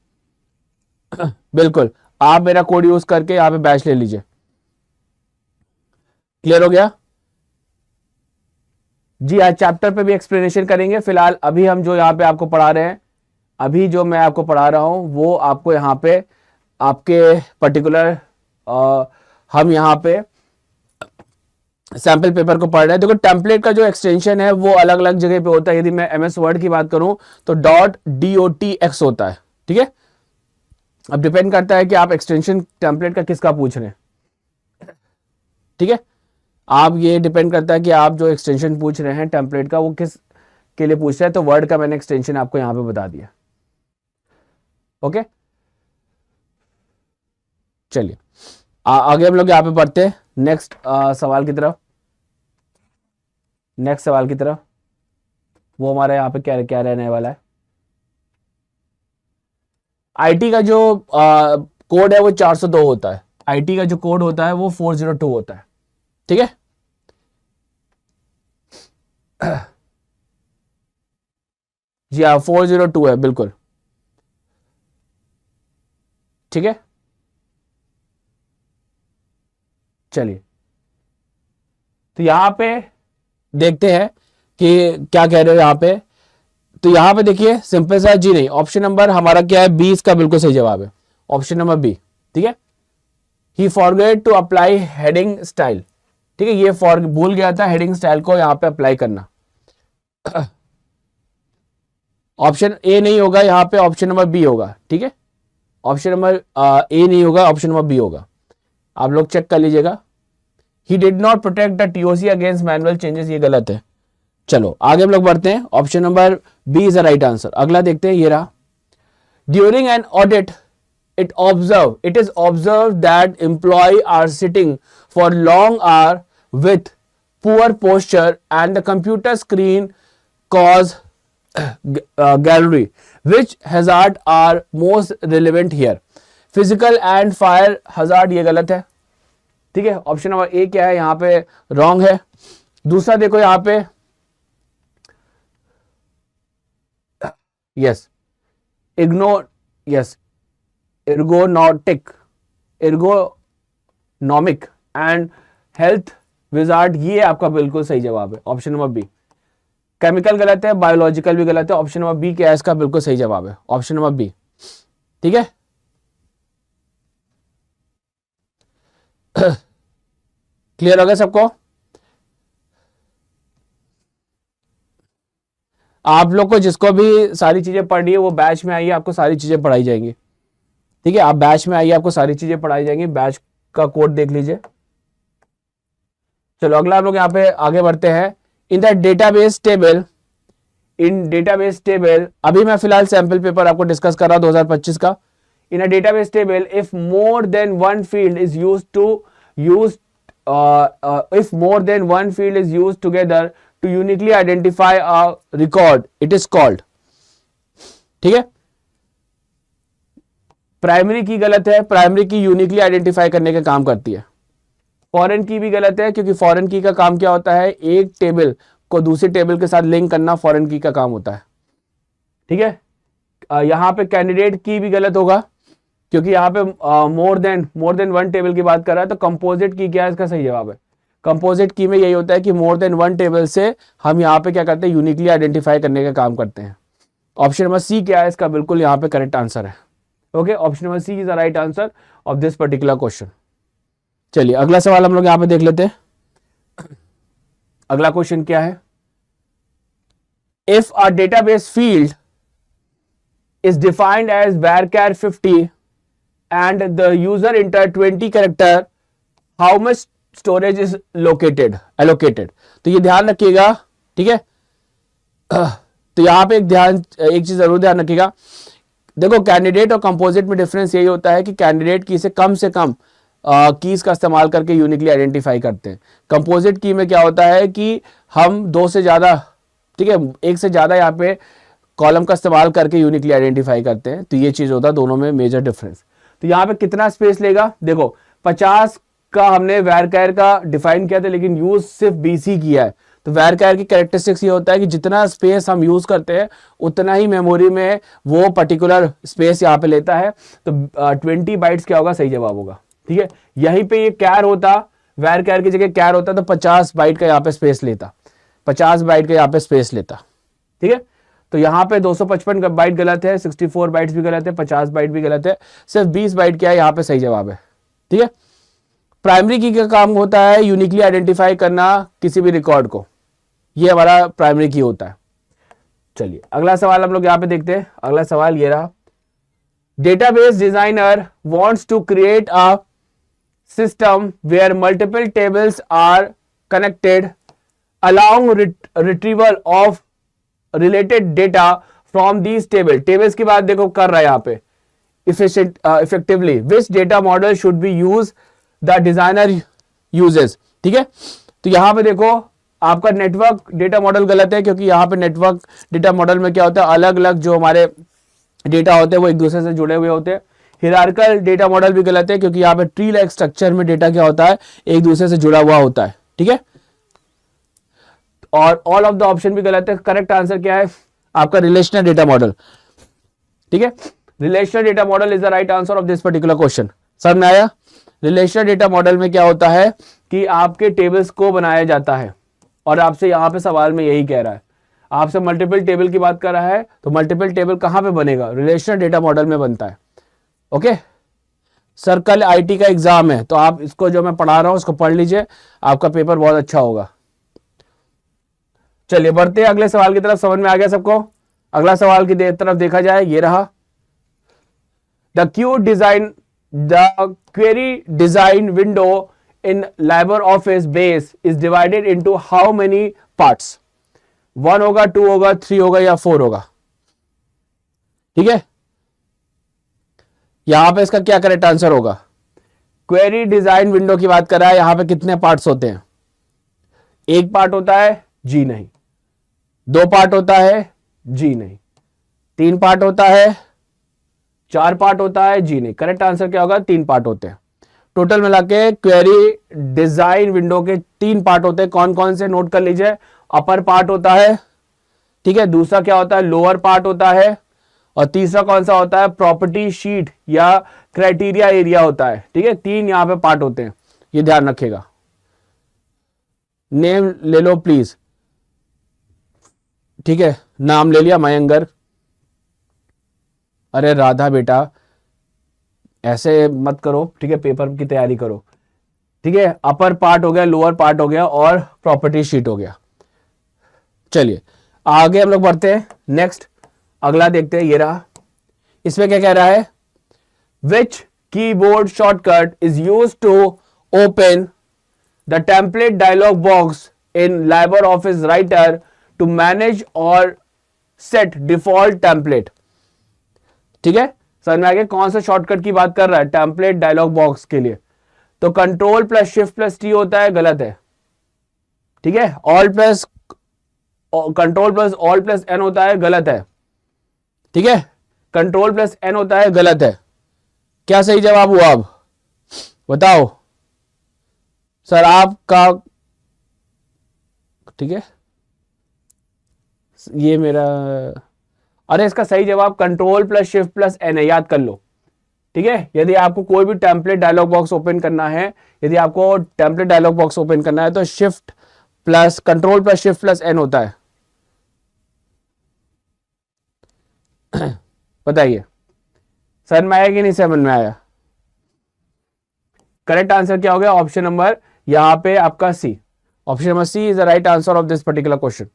बिल्कुल आप मेरा कोड यूज करके यहां पे बैच ले लीजिए, क्लियर हो गया जी। आज चैप्टर पे भी एक्सप्लेनेशन करेंगे, फिलहाल अभी हम जो यहां पे आपको पढ़ा रहे हैं, अभी जो मैं आपको पढ़ा रहा हूं वो आपको यहां पे आपके पर्टिकुलर हम यहां पे सैंपल पेपर को पढ़ रहे हैं। देखो टेम्पलेट का जो एक्सटेंशन है वो अलग अलग जगह पे होता है, यदि मैं MS वर्ड की बात करूं तो .dotx होता है, ठीक है, अब डिपेंड करता है कि आप एक्सटेंशन टेम्पलेट का किसका पूछ रहे हैं। ठीक है, आप ये डिपेंड करता है कि आप जो एक्सटेंशन पूछ रहे हैं टेम्पलेट का वो किस के लिए पूछ रहे हैं। तो वर्ड का मैंने एक्सटेंशन आपको यहां पे बता दिया। ओके, चलिए आगे हम लोग यहाँ पे बढ़ते हैं नेक्स्ट सवाल की तरफ। नेक्स्ट सवाल की तरफ वो हमारे यहाँ पे क्या क्या रहने वाला है। आईटी का जो कोड है वो 402 होता है। आईटी का जो कोड होता है वो 402 होता है। ठीक है, जी हाँ 402 है बिल्कुल। ठीक है, चलिए तो यहां पे देखते हैं कि क्या कह रहे हो यहां पे। तो यहां पे देखिए सिंपल सा, जी नहीं, ऑप्शन नंबर हमारा क्या है, 20 का बिल्कुल सही जवाब है, ऑप्शन नंबर बी। ठीक है, he forget to apply heading style. ठीक है, ये भूल गया था हेडिंग स्टाइल को यहां पे अप्लाई करना। ऑप्शन ए नहीं होगा यहां पे, ऑप्शन नंबर बी होगा। ठीक है, ऑप्शन नंबर ए नहीं होगा, ऑप्शन नंबर बी होगा। आप लोग चेक कर लीजिएगा। He did not protect the TOC against manual changes, ये गलत है। चलो आगे हम लोग बढ़ते हैं, option number B is the right answer. अगला देखते हैं, ये रहा। During an audit it is observed that employee are sitting for long hour with poor posture and the computer screen cause gallery. Which hazard are most relevant here? Physical and fire hazard, ये गलत है। ठीक है, option number A क्या है यहां पे, wrong है। दूसरा देखो यहां पे, yes ignore, yes ergonomic and health wizard, ये आपका बिल्कुल सही जवाब है, ऑप्शन नंबर बी। केमिकल गलत है, बायोलॉजिकल भी गलत है, ऑप्शन नंबर बी क्या है इसका बिल्कुल सही जवाब है, ऑप्शन नंबर बी। ठीक है, क्लियर हो गया सबको? आप लोग को जिसको भी सारी चीजें पढ़नी है वो बैच में आइए, आपको सारी चीजें पढ़ाई जाएंगी। ठीक है, आप बैच में आइए, आपको सारी चीजें पढ़ाई जाएंगी। बैच का कोड देख लीजिए। चलो अगला हम लोग यहाँ पे आगे बढ़ते हैं। इन द डेटाबेस टेबल, अभी मैं फिलहाल सैंपल पेपर आपको डिस्कस कर रहा हूं 2025 का। In a database table if more than one field is used together to uniquely identify a record, it is called. ठीक है, प्राइमरी की गलत है, प्राइमरी की यूनिकली आइडेंटिफाई करने का काम करती है। फॉरेन की भी गलत है, क्योंकि फॉरेन की का काम क्या होता है, एक टेबल को दूसरे टेबल के साथ लिंक करना फॉरेन की का काम होता है। ठीक है, यहां पे कैंडिडेट की भी गलत होगा, क्योंकि यहां पे मोर देन वन टेबल की बात कर रहा है। तो कंपोजिट की क्या है इसका सही जवाब है। कंपोजिट की में यही होता है कि मोर देन वन टेबल से हम यहाँ पे क्या करते हैं, यूनिकली आइडेंटिफाई करने का काम करते हैं। ऑप्शन नंबर सी क्या है इसका बिल्कुल यहाँ पे करेक्ट आंसर है। Okay, option number C is the right answer of this particular question. चलिए अगला सवाल हम लोग यहाँ पे देख लेते हैं। अगला क्वेश्चन क्या है, if a database field is defined as varchar 50 and the user enter 20 character, how much storage is allocated। तो ये ध्यान रखिएगा। ठीक है, तो यहां पे एक चीज जरूर ध्यान रखिएगा। देखो कैंडिडेट और कंपोजिट में डिफरेंस यही होता है कि कैंडिडेट की से कम कीज का इस्तेमाल करके यूनिकली आइडेंटिफाई करते हैं। कंपोजिट की में क्या होता है कि हम दो से ज्यादा, ठीक है, एक से ज्यादा यहाँ पे कॉलम का इस्तेमाल करके यूनिकली आइडेंटिफाई करते हैं। तो ये चीज होता है दोनों में मेजर डिफरेंस। तो यहाँ पे कितना स्पेस लेगा, देखो 50 का हमने वैरकैर का डिफाइन किया था, लेकिन यूज सिर्फ 20 ही किया है। तो वैरकैर की कैरेक्टरिस्टिक्स ये होता है कि जितना स्पेस हम यूज करते हैं उतना ही मेमोरी में वो पर्टिकुलर स्पेस यहाँ पे लेता है। तो 20 बाइट्स क्या होगा, सही जवाब होगा। ठीक है, यहीं पे ये कैर होता, वैरकैर की जगह कैर होता तो 50 बाइट का यहाँ पे स्पेस लेता, 50 बाइट का यहाँ पे स्पेस लेता। ठीक है, तो यहां पे 255 बाइट गलत है, 64 बाइट्स भी गलत है, 50 बाइट भी गलत है, सिर्फ 20 बाइट क्या है यहां पे सही जवाब है। ठीक है, प्राइमरी की का काम होता है यूनिकली आइडेंटिफाई करना किसी भी रिकॉर्ड को, ये हमारा प्राइमरी की होता है। चलिए अगला सवाल हम लोग यहां पे देखते हैं। अगला सवाल ये रहा, database designer wants to create a system where multiple tables are connected, allowing retrieval of related data from these tables की बात देखो कर रहा है यहाँ पे effectively which data model should be used the designer uses. ठीक है, तो यहां पे देखो आपका नेटवर्क डेटा मॉडल गलत है, क्योंकि यहां पे नेटवर्क डेटा मॉडल में क्या होता है, अलग अलग जो हमारे डेटा होते हैं वो एक दूसरे से जुड़े हुए होते हैं. हिरार्कल डेटा मॉडल भी गलत है, क्योंकि यहाँ पे ट्री लाइक स्ट्रक्चर में डेटा क्या होता है, एक दूसरे से जुड़ा हुआ होता है. ठीक है, और ऑल ऑफ द ऑप्शन भी गलत है. करेक्ट आंसर क्या है आपका रिलेशनल डेटा मॉडल. ठीक है, relational data model is the right answer of this particular question. समझ में आया? रिलेशनल डेटा मॉडल में क्या होता है कि आपके टेबल्स को बनाया जाता है, और आपसे यहां पे सवाल में यही कह रहा है, आपसे मल्टीपल टेबल की बात कर रहा है, तो मल्टीपल टेबल कहां पे बनेगा, रिलेशनल डेटा मॉडल में बनता है. ओके, सर कल आईटी का एग्जाम है, तो आप इसको जो मैं पढ़ा रहा हूं उसको पढ़ लीजिए, आपका पेपर बहुत अच्छा होगा. चलिए बढ़ते हैं अगले सवाल की तरफ. समझ में आ गया सबको? अगला सवाल की तरफ देखा जाए, ये रहा. The query design window in LibreOffice base is divided into how many parts? 1 होगा, 2 होगा, 3 होगा या 4 होगा? ठीक है, यहां पे इसका क्या करेक्ट आंसर होगा? क्वेरी डिजाइन विंडो की बात कर रहा है, यहां पे कितने पार्ट्स होते हैं? एक पार्ट होता है? जी नहीं. 2 पार्ट होता है? जी नहीं. 3 पार्ट होता है? 4 पार्ट होता है? जी नहीं. करेक्ट आंसर क्या होगा? 3 पार्ट होते हैं. टोटल मिला के क्वेरी डिजाइन विंडो के 3 पार्ट होते हैं. कौन कौन से नोट कर लीजिए. अपर पार्ट होता है, ठीक है, दूसरा क्या होता है, लोअर पार्ट होता है, और तीसरा कौन सा होता है, प्रॉपर्टी शीट या क्राइटेरिया एरिया होता है. ठीक है, 3 यहां पे पार्ट होते हैं, ये ध्यान रखिएगा. नेम ले लो प्लीज. ठीक है, नाम ले लिया मयंकर. अरे राधा बेटा ऐसे मत करो, ठीक है, पेपर की तैयारी करो. ठीक है, अपर पार्ट हो गया, लोअर पार्ट हो गया, और प्रॉपर्टी शीट हो गया. चलिए आगे हम लोग बढ़ते हैं. नेक्स्ट अगला देखते हैं, ये रहा. इसमें क्या कह रहा है, which keyboard shortcut is used to open the template dialog box in LibreOffice Writer to manage और सेट डिफॉल्ट टेम्पलेट. ठीक है, समझ में आ गया कौन सा शॉर्टकट की बात कर रहा है टेम्पलेट डायलॉग बॉक्स के लिए. तो control plus shift plus T होता है, गलत है. ठीक है, control plus all plus N होता है, गलत है. ठीक है, कंट्रोल प्लस एन होता है, गलत है. क्या सही जवाब हुआ अब बताओ सर आपका? ठीक है, ये मेरा, अरे इसका सही जवाब control plus shift plus N है, याद कर लो. ठीक है, यदि आपको कोई भी टेम्पलेट डायलॉग बॉक्स ओपन करना है, यदि आपको टेम्पलेट डायलॉग बॉक्स ओपन करना है तो shift plus control plus shift plus N होता है. बताइए समझ में आया कि नहीं समझ में आया? करेक्ट आंसर क्या हो गया? ऑप्शन नंबर यहां पे आपका C. Option number C is the right answer of this particular question.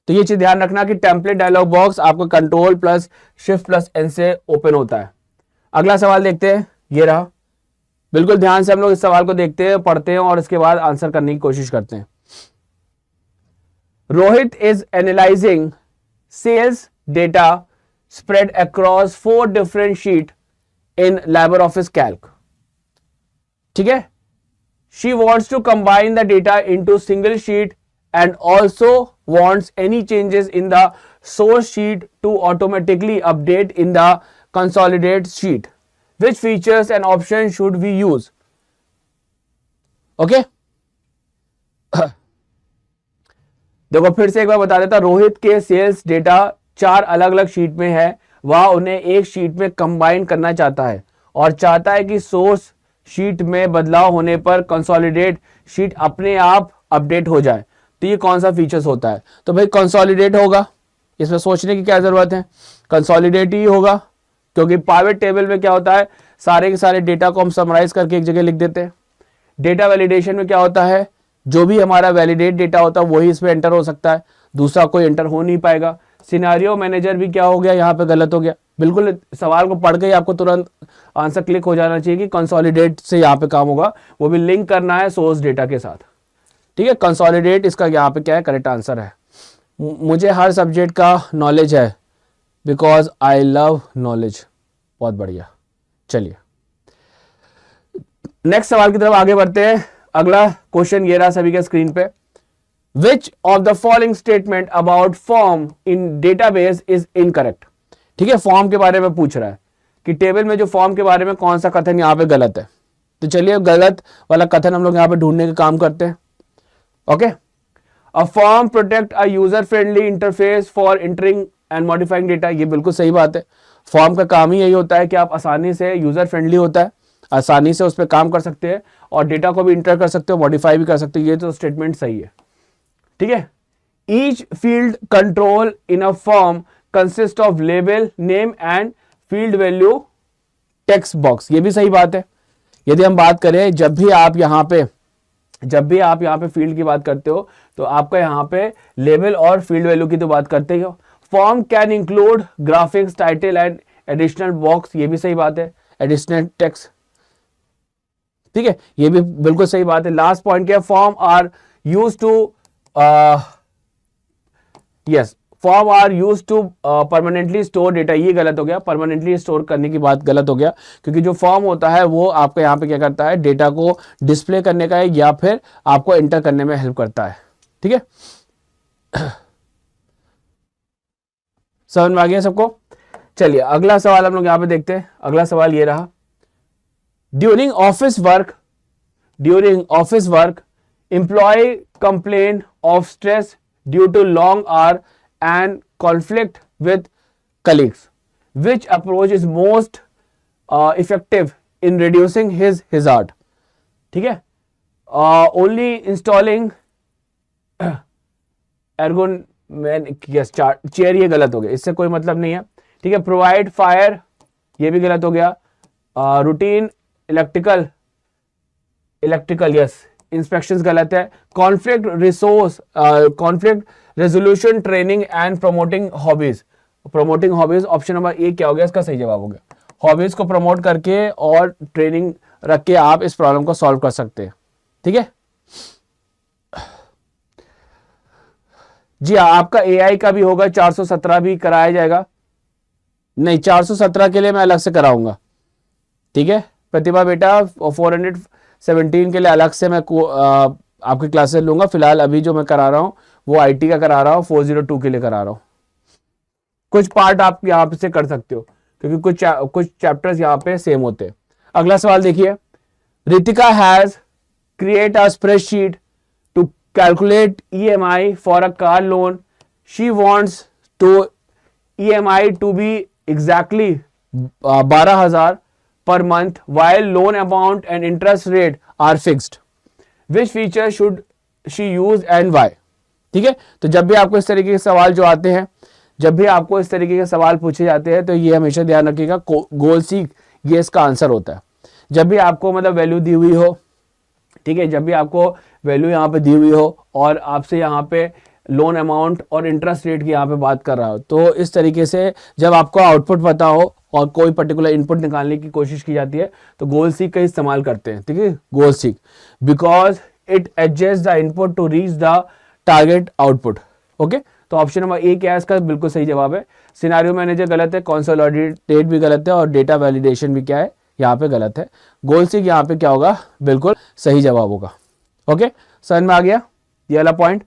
तो ये चीज ध्यान रखना कि टेम्पलेट डायलॉग बॉक्स आपको control plus shift plus N से ओपन होता है. अगला सवाल देखते हैं, ये रहा. बिल्कुल ध्यान से हम लोग इस सवाल को देखते हैं, पढ़ते हैं और इसके बाद आंसर करने की कोशिश करते हैं. Rohit is analysing sales data spread across 4 different sheet in LibreOffice Calc. ठीक है, she wants to combine the data into single sheet and also wants any changes in the source sheet to automatically update in the consolidated sheet. Which features and options should we use? Okay? देखो फिर से एक बार बता देता, रोहित के sales data 4 अलग अलग sheet में है, वह उन्हें एक शीट में कंबाइन करना चाहता है और चाहता है कि सोर्स शीट में बदलाव होने पर कंसोलिडेट शीट अपने आप अपडेट हो जाए. तो ये कौन सा फीचर्स होता है? तो भाई कंसोलिडेट होगा, इसमें सोचने की क्या जरूरत है, कंसोलिडेट ही होगा, क्योंकि पाइवट टेबल में क्या होता है, सारे के सारे डेटा को हम समराइज करके एक जगह लिख देते हैं. डेटा वैलिडेशन में क्या होता है, जो भी हमारा वैलिडेट डेटा होता है वही इसमें एंटर हो सकता है, दूसरा कोई एंटर हो नहीं पाएगा. सिनारियो मैनेजर भी क्या हो गया, यहाँ पे गलत हो गया। बिल्कुल सवाल को पढ़ के ही आपको तुरंत आंसर क्लिक हो जाना चाहिए कि कंसोलिडेट से यहाँ पे काम होगा, वो भी लिंक करना है सोर्स डेटा के साथ, ठीक है। कंसोलिडेट इसका यहाँ पे क्या है, करेक्ट आंसर है। मुझे हर सब्जेक्ट का नॉलेज है बिकॉज आई लव नॉलेज। बहुत बढ़िया। चलिए नेक्स्ट सवाल की तरफ आगे बढ़ते हैं। अगला क्वेश्चन ये रहा सभी के स्क्रीन पे। Which of the following statement about form in database is incorrect. ठीक है, फॉर्म के बारे में पूछ रहा है कि टेबल में जो फॉर्म के बारे में कौन सा कथन यहां पे गलत है। तो चलिए गलत वाला कथन हम लोग यहां पे ढूंढने का काम करते हैं। Okay, a form protect a user friendly interface for entering and modifying data. ये बिल्कुल सही बात है। फॉर्म का काम ही यही होता है कि आप आसानी से, यूजर फ्रेंडली होता है, आसानी से उस पर काम कर सकते हैं और डेटा को भी इंटर कर सकते हो, मॉडिफाई भी कर सकते हो। ये तो स्टेटमेंट सही है, ठीक है। Each field control in a form consist of label, name and field value text box. ये भी सही बात है। यदि हम बात करें, जब भी आप यहाँ पे फील्ड की बात करते हो तो आपका यहाँ पे लेबल और फील्ड वैल्यू की तो बात करते हो। Form can include graphics, title and additional box. ये भी सही बात है, एडिशनल टेक्स्ट, ठीक है, ये भी बिल्कुल सही बात है। लास्ट पॉइंट क्या है, form are use to yes form are use to permanently store data. ये गलत हो गया, परमानेंटली स्टोर करने की बात गलत हो गया, क्योंकि जो फॉर्म होता है वो आपका यहाँ पे क्या करता है, डेटा को डिस्प्ले करने का है या फिर आपको एंटर करने में हेल्प करता है, ठीक है। समझ में आ गया सबको। चलिए अगला सवाल हम लोग यहाँ पे देखते हैं। अगला सवाल ये रहा, during office work employ complain of stress due to long hour and conflict with colleagues. Which approach is most effective in reducing his hazard? ठीक है, only installing चेयर, ये गलत हो गया, इससे कोई मतलब नहीं है, ठीक है। प्रोवाइड फायर, ये भी गलत हो गया। रूटीन इलेक्ट्रिकल यस, इंस्पेक्शंस गलत है। Conflict resolution training and promoting hobbies option number A क्या हो गया, इसका सही जवाब हो गया। हॉबीज को प्रमोट करके और ट्रेनिंग रख के आप इस प्रॉब्लम को सॉल्व कर सकते हैं, ठीक है जी हाँ। आपका एआई का भी होगा, 417 भी कराया जाएगा। नहीं, 417 के लिए मैं अलग से कराऊंगा, ठीक है प्रतिभा बेटा। 417 के लिए अलग से मैं आपकी क्लासेस लूंगा। फिलहाल अभी जो मैं करा रहा हूं वो आईटी का करा रहा हूं, 402 के लिए करा रहा हूं। कुछ पार्ट आप यहां से कर सकते हो क्योंकि कुछ चैप्टर्स यहां पे सेम होते हैं। अगला सवाल देखिए, Ritika has create a spreadsheet to calculate EMI for a car loan. She wants to EMI to be exactly 12,000 per month while loan amount and interest rate are fixed. Which feature should she use and why? ठीक है, तो जब भी आपको इस तरीके के सवाल जो आते हैं, जब भी आपको इस तरीके के सवाल पूछे जाते हैं तो ये हमेशा ध्यान रखिएगा, गोल सीख ये इसका आंसर होता है। जब भी आपको मतलब वैल्यू दी हुई हो, ठीक है, जब भी आपको वैल्यू यहाँ पे दी हुई हो और आपसे यहाँ पे लोन अमाउंट और इंटरेस्ट रेट की यहाँ पे बात कर रहा हो, तो इस तरीके से जब आपको आउटपुट पता हो और कोई पर्टिकुलर इनपुट निकालने की कोशिश की जाती है तो गोल सीक का इस्तेमाल करते हैं, ठीक है, goal seek, because it adjust the input to reach the target output. Okay, तो ऑप्शन नंबर ए क्या है इसका बिल्कुल सही जवाब है। सिनेरियो मैनेजर गलत है, कंसोलिडेट भी गलत है और डेटा वैलिडेशन भी क्या है यहाँ पे गलत है। गोल सीक यहाँ पे क्या होगा, बिल्कुल सही जवाब होगा। ओके, समझ में आ गया ये वाला पॉइंट।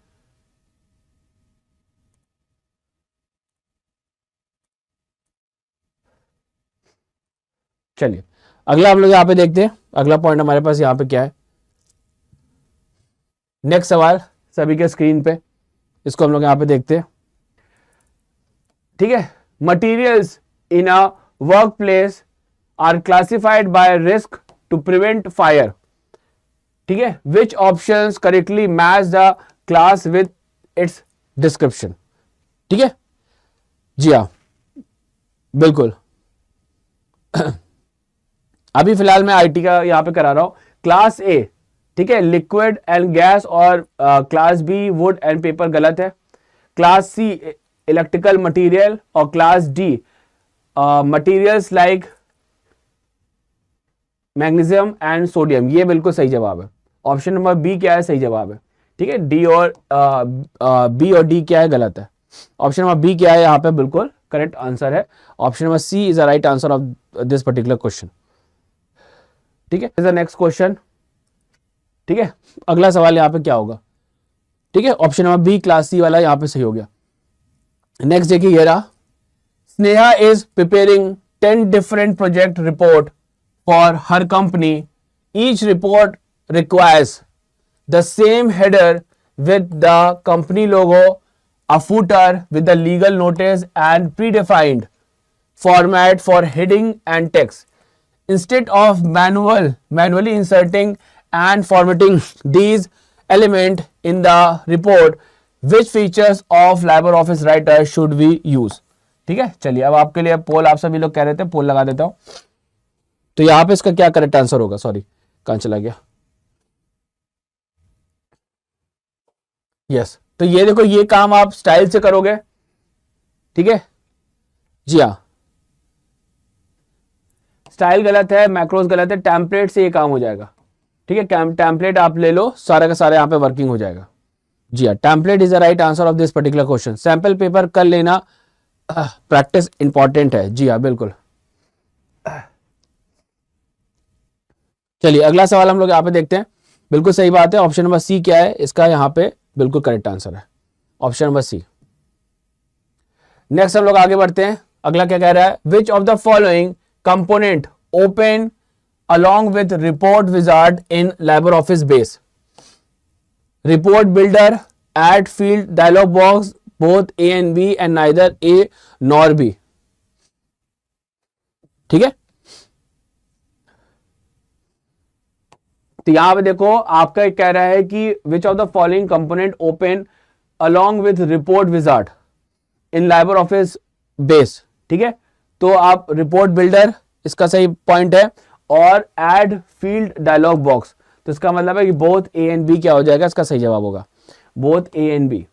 चलिए अगला हम लोग यहाँ पे देखते हैं। अगला पॉइंट हमारे पास यहाँ पे क्या है, नेक्स्ट सवाल सभी के स्क्रीन पे, इसको हम लोग यहाँ पे देखते हैं, ठीक है। Materials in a work place are classified by risk to prevent fire, ठीक है। Which options correctly match the class with its description, ठीक है जी हाँ बिल्कुल। अभी फिलहाल मैं आईटी का यहां पे करा रहा हूं, क्लास ए, ठीक है, लिक्विड एंड गैस, और class B wood and paper गलत है। क्लास सी इलेक्ट्रिकल मटेरियल, और class D materials like magnesium and sodium. ये बिल्कुल सही जवाब है। ऑप्शन नंबर बी क्या है, सही जवाब है। ठीक है, डी और बी और डी क्या है, गलत है। ऑप्शन नंबर बी क्या है यहाँ पे बिल्कुल करेक्ट आंसर है। Option number C is the right answer of this particular question. ठीक है, इज द नेक्स्ट क्वेश्चन। ठीक है, अगला सवाल यहाँ पे क्या होगा। ठीक है, option number B class C वाला यहाँ पे सही हो गया। नेक्स्ट देखिए, ये रहा, Sneha is preparing 10 different project report for her company. Each report requires the same header with the company logo, a footer with the legal notice and predefined format for heading and text. Instead of manually inserting and formatting these elements in the report, which features of LibreOffice Writer should we use? ठीक है, चलिए अब आपके लिए पोल, आप सभी लोग कह रहे थे पोल लगा देता हूं। तो यहां पे इसका क्या करेक्ट आंसर होगा, सॉरी कहां चला गया, यस तो ये देखो, ये काम आप स्टाइल से करोगे। ठीक है जी हाँ, स्टाइल गलत है, मैक्रोस गलत है, टेम्पलेट से ये काम हो जाएगा। ठीक है, टेम्पलेट आप ले लो, सारा का सारा यहाँ पे वर्किंग हो जाएगा। जी हाँ, template is the right answer of this particular question. Sample paper कर लेना, प्रैक्टिस इंपॉर्टेंट है। जी हाँ बिल्कुल। चलिए अगला सवाल हम लोग यहाँ पे देखते हैं। बिल्कुल सही बात है, ऑप्शन नंबर सी क्या है इसका यहाँ पे बिल्कुल करेक्ट आंसर है, ऑप्शन नंबर सी। नेक्स्ट हम लोग आगे बढ़ते हैं। अगला क्या कह रहा है, which of the following component open along with report wizard in LibreOffice base? Report builder, add field dialog box, both A and B and neither A nor B. ठीक है, तो यहां पे देखो आपका कह रहा है कि which of the following component open along with report wizard in LibreOffice base। ठीक है, तो आप रिपोर्ट बिल्डर इसका सही पॉइंट है, और एड फील्ड डायलॉग बॉक्स, तो इसका मतलब है कि बोथ ए एंड बी क्या हो जाएगा, इसका सही जवाब होगा बोथ ए एंड बी।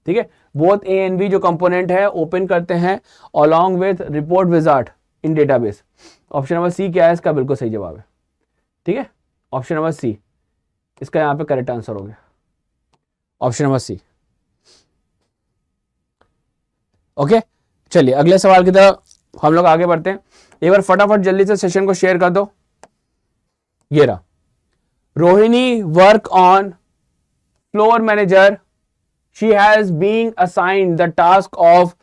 ठीक है, बोथ ए एंड बी जो कंपोनेंट है ओपन करते हैं along with report wizard in database. Option number C क्या है, इसका बिल्कुल सही जवाब है। ठीक है, ऑप्शन नंबर सी इसका यहां पे करेक्ट आंसर हो गया, ऑप्शन नंबर सी। ओके, चलिए अगले सवाल की तरफ हम लोग आगे बढ़ते हैं। एक बार फटाफट जल्दी से सेशन को शेयर कर दो। ये रहा, Rohini work on floor manager, she has been assigned the task of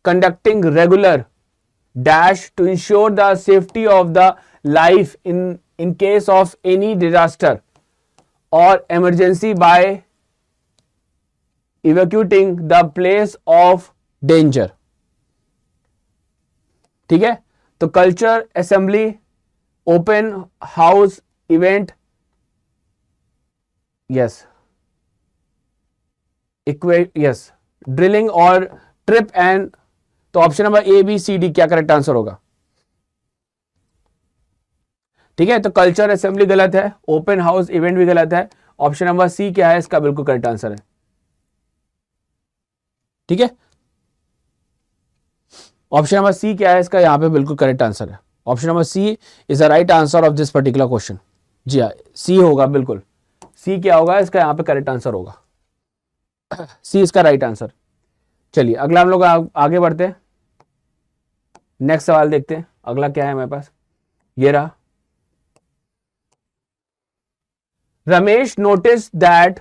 conducting regular dash to ensure the safety of the life in case of any disaster और emergency by evacuating the place of danger. ठीक है, तो culture assembly, open house event, yes yes drilling और trip and, तो option number A B C D क्या correct answer होगा। ठीक है, तो कल्चर असेंबली गलत है, ओपन हाउस इवेंट भी गलत है, ऑप्शन नंबर सी क्या है इसका बिल्कुल करेक्ट आंसर है। ठीक है, ऑप्शन नंबर सी क्या है इसका यहां पे बिल्कुल करेक्ट आंसर है, option number C is the right answer of this particular question. जी हाँ, सी होगा बिल्कुल, सी क्या होगा इसका यहां पे करेक्ट आंसर होगा, सी इसका राइट आंसर। चलिए अगला हम लोग आगे बढ़ते हैं, नेक्स्ट सवाल देखते हैं अगला क्या है हमारे पास। ये रहा, Ramesh notice that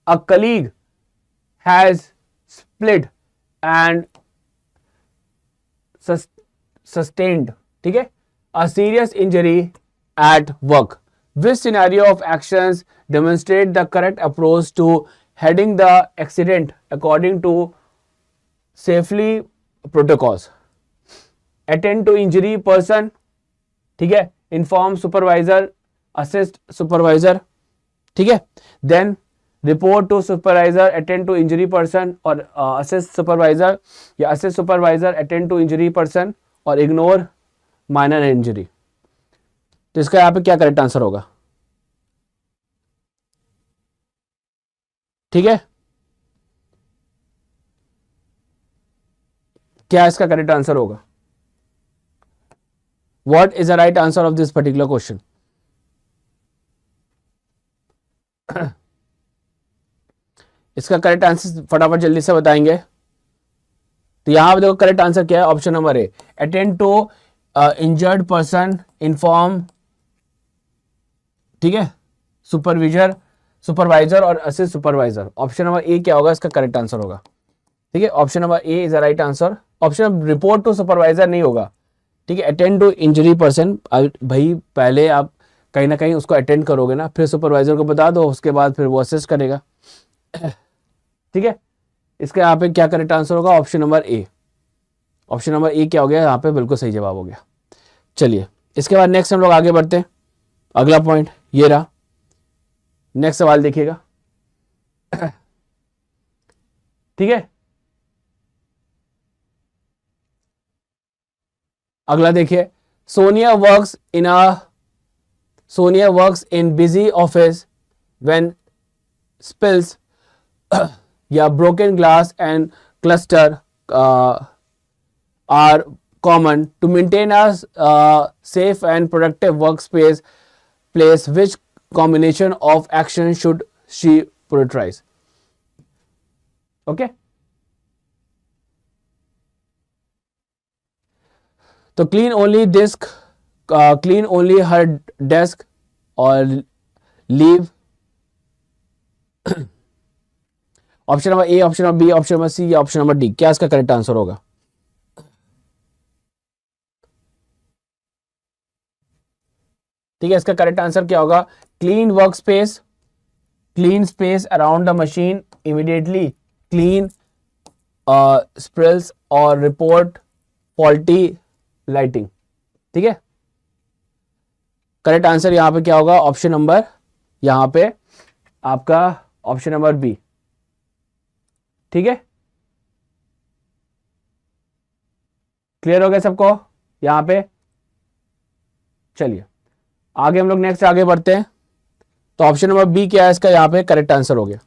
a colleague has split and sustained, ठीक है, a serious injury at work. Which scenario of actions demonstrate the correct approach to heading the accident according to safely protocols? Attend to injury person, ठीक है, inform supervisor, assist supervisor, ठीक है, then report to supervisor, attend to injury person, और assist supervisor या assist supervisor, attend to injury person, और ignore minor injury. तो इसका यहां पे क्या करेक्ट आंसर होगा। ठीक है, क्या इसका करेक्ट आंसर होगा? What is the right answer of this particular question? इसका करेक्ट आंसर फटाफट जल्दी से बताएंगे। तो यहां पे देखो करेक्ट आंसर क्या है, option number A, attend to injured person, inform, ठीक है, सुपरवाइजर और assist supervisor. Option number A क्या होगा, इसका करेक्ट आंसर होगा। ठीक है, option number A is the right answer. Option report to supervisor नहीं होगा। ठीक है, अटेंड टू इंजरी पर्सन, भाई पहले आप कहीं ना कहीं उसको अटेंड करोगे ना, फिर सुपरवाइजर को बता दो, उसके बाद फिर वो असिस्ट करेगा। ठीक है, इसका यहाँ पे क्या करेक्ट आंसर होगा, option number A. Option number A क्या हो गया यहाँ पे, बिल्कुल सही जवाब हो गया। चलिए इसके बाद नेक्स्ट हम लोग आगे बढ़ते हैं। अगला पॉइंट ये रहा, नेक्स्ट सवाल देखिएगा। ठीक है, अगला देखिए, Sonia works in busy office when spills या broken glass and cluster are common to maintain a safe and productive workspace place. Which combination of action should she prioritize? Okay, तो clean only her desk or leave? Option number A, option number B, option number C या option number D, क्या इसका correct answer होगा? ठीक है, इसका correct answer क्या होगा, clean work space, clean space around the machine immediately, clean spills और रिपोर्ट फॉल्टी लाइटिंग। ठीक है, करेक्ट आंसर यहां पे क्या होगा, ऑप्शन नंबर यहां पे आपका ऑप्शन नंबर बी। ठीक है, क्लियर हो गया सबको यहां पे? चलिए आगे हम लोग नेक्स्ट आगे बढ़ते हैं। तो ऑप्शन नंबर बी क्या है इसका यहाँ पे करेक्ट आंसर हो गया।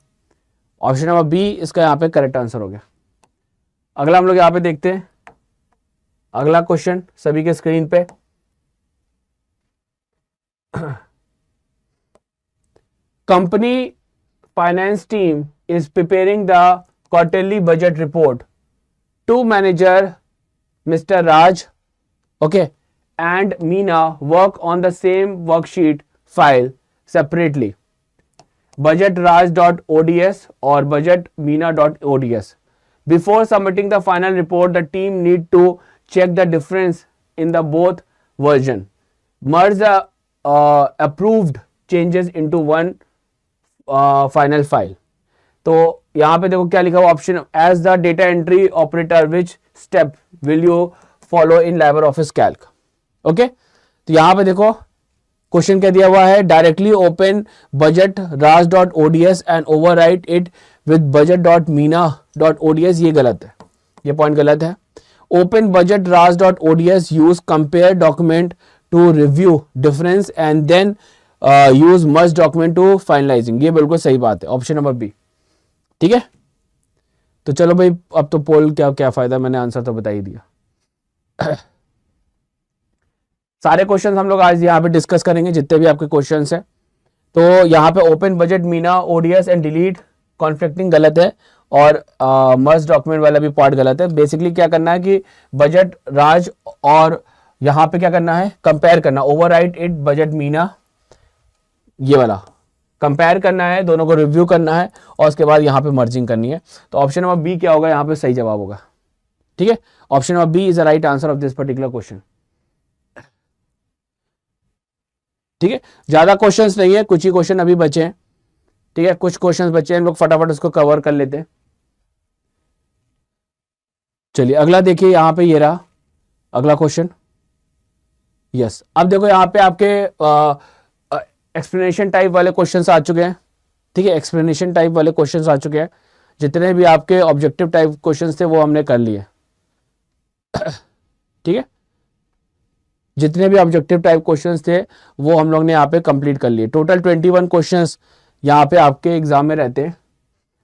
ऑप्शन नंबर बी इसका यहाँ पे करेक्ट आंसर हो गया। अगला हम लोग यहाँ पे देखते हैं, अगला क्वेश्चन सभी के स्क्रीन पे। Company finance team is preparing the quarterly budget report to manager mister Raj, okay, and Meena work on the same worksheet file separately, budgetraj.ods or budgetmeena.ods. Before submitting the final report, the team need to check the difference in the both version, merge the approved changes into one final file. तो यहाँ पे देखो क्या लिखा हुआ, option as the data entry operator which step will you follow in Liber office Calc. Okay, तो यहां पे देखो क्वेश्चन क्या दिया हुआ है, directly open budget Raj dot ODS and overwrite it with budget dot Meena dot ODS. ये गलत है, ये पॉइंट गलत है। Open budget Raj dot ODS, use compare document to review difference and then use merge document to finalising. ये बिल्कुल सही बात है, ऑप्शन नंबर बी। ठीक है, तो चलो भाई अब तो पोल क्या क्या फायदा, मैंने आंसर तो बता ही दिया। सारे क्वेश्चंस हम लोग आज यहाँ पे डिस्कस करेंगे, जितने भी आपके क्वेश्चंस हैं। तो यहाँ पे open budget Meena ODS and delete conflicting गलत है, और मर्ज डॉक्यूमेंट वाला भी पार्ट गलत है। बेसिकली क्या करना है कि बजट राज और यहाँ पे क्या करना है, कंपेयर करना, ओवरराइट इट बजट मीना, ये वाला कंपेयर करना है, दोनों को रिव्यू करना है और उसके बाद यहाँ पे मर्जिंग करनी है। तो ऑप्शन नंबर बी क्या होगा, यहाँ पे सही जवाब होगा। ठीक है, option number B is the right answer of this particular question. ठीक है, ज्यादा क्वेश्चंस नहीं है, कुछ ही क्वेश्चन अभी बचे हैं। ठीक है, कुछ क्वेश्चंस बचे हैं, हम लोग फटाफट उसको कवर कर लेते हैं। चलिए अगला देखिए, यहां पे ये रहा अगला क्वेश्चन। यस, अब देखो यहाँ पे आपके एक्सप्लेनेशन टाइप वाले क्वेश्चंस आ चुके हैं। ठीक है, एक्सप्लेनेशन टाइप वाले क्वेश्चंस आ चुके हैं। जितने भी आपके ऑब्जेक्टिव टाइप क्वेश्चंस थे वो हमने कर लिए। ठीक है, जितने भी ऑब्जेक्टिव टाइप क्वेश्चंस थे वो हम लोग ने यहाँ पे कंप्लीट कर लिए। टोटल 21 क्वेश्चंस यहाँ पे आपके एग्जाम में रहते हैं।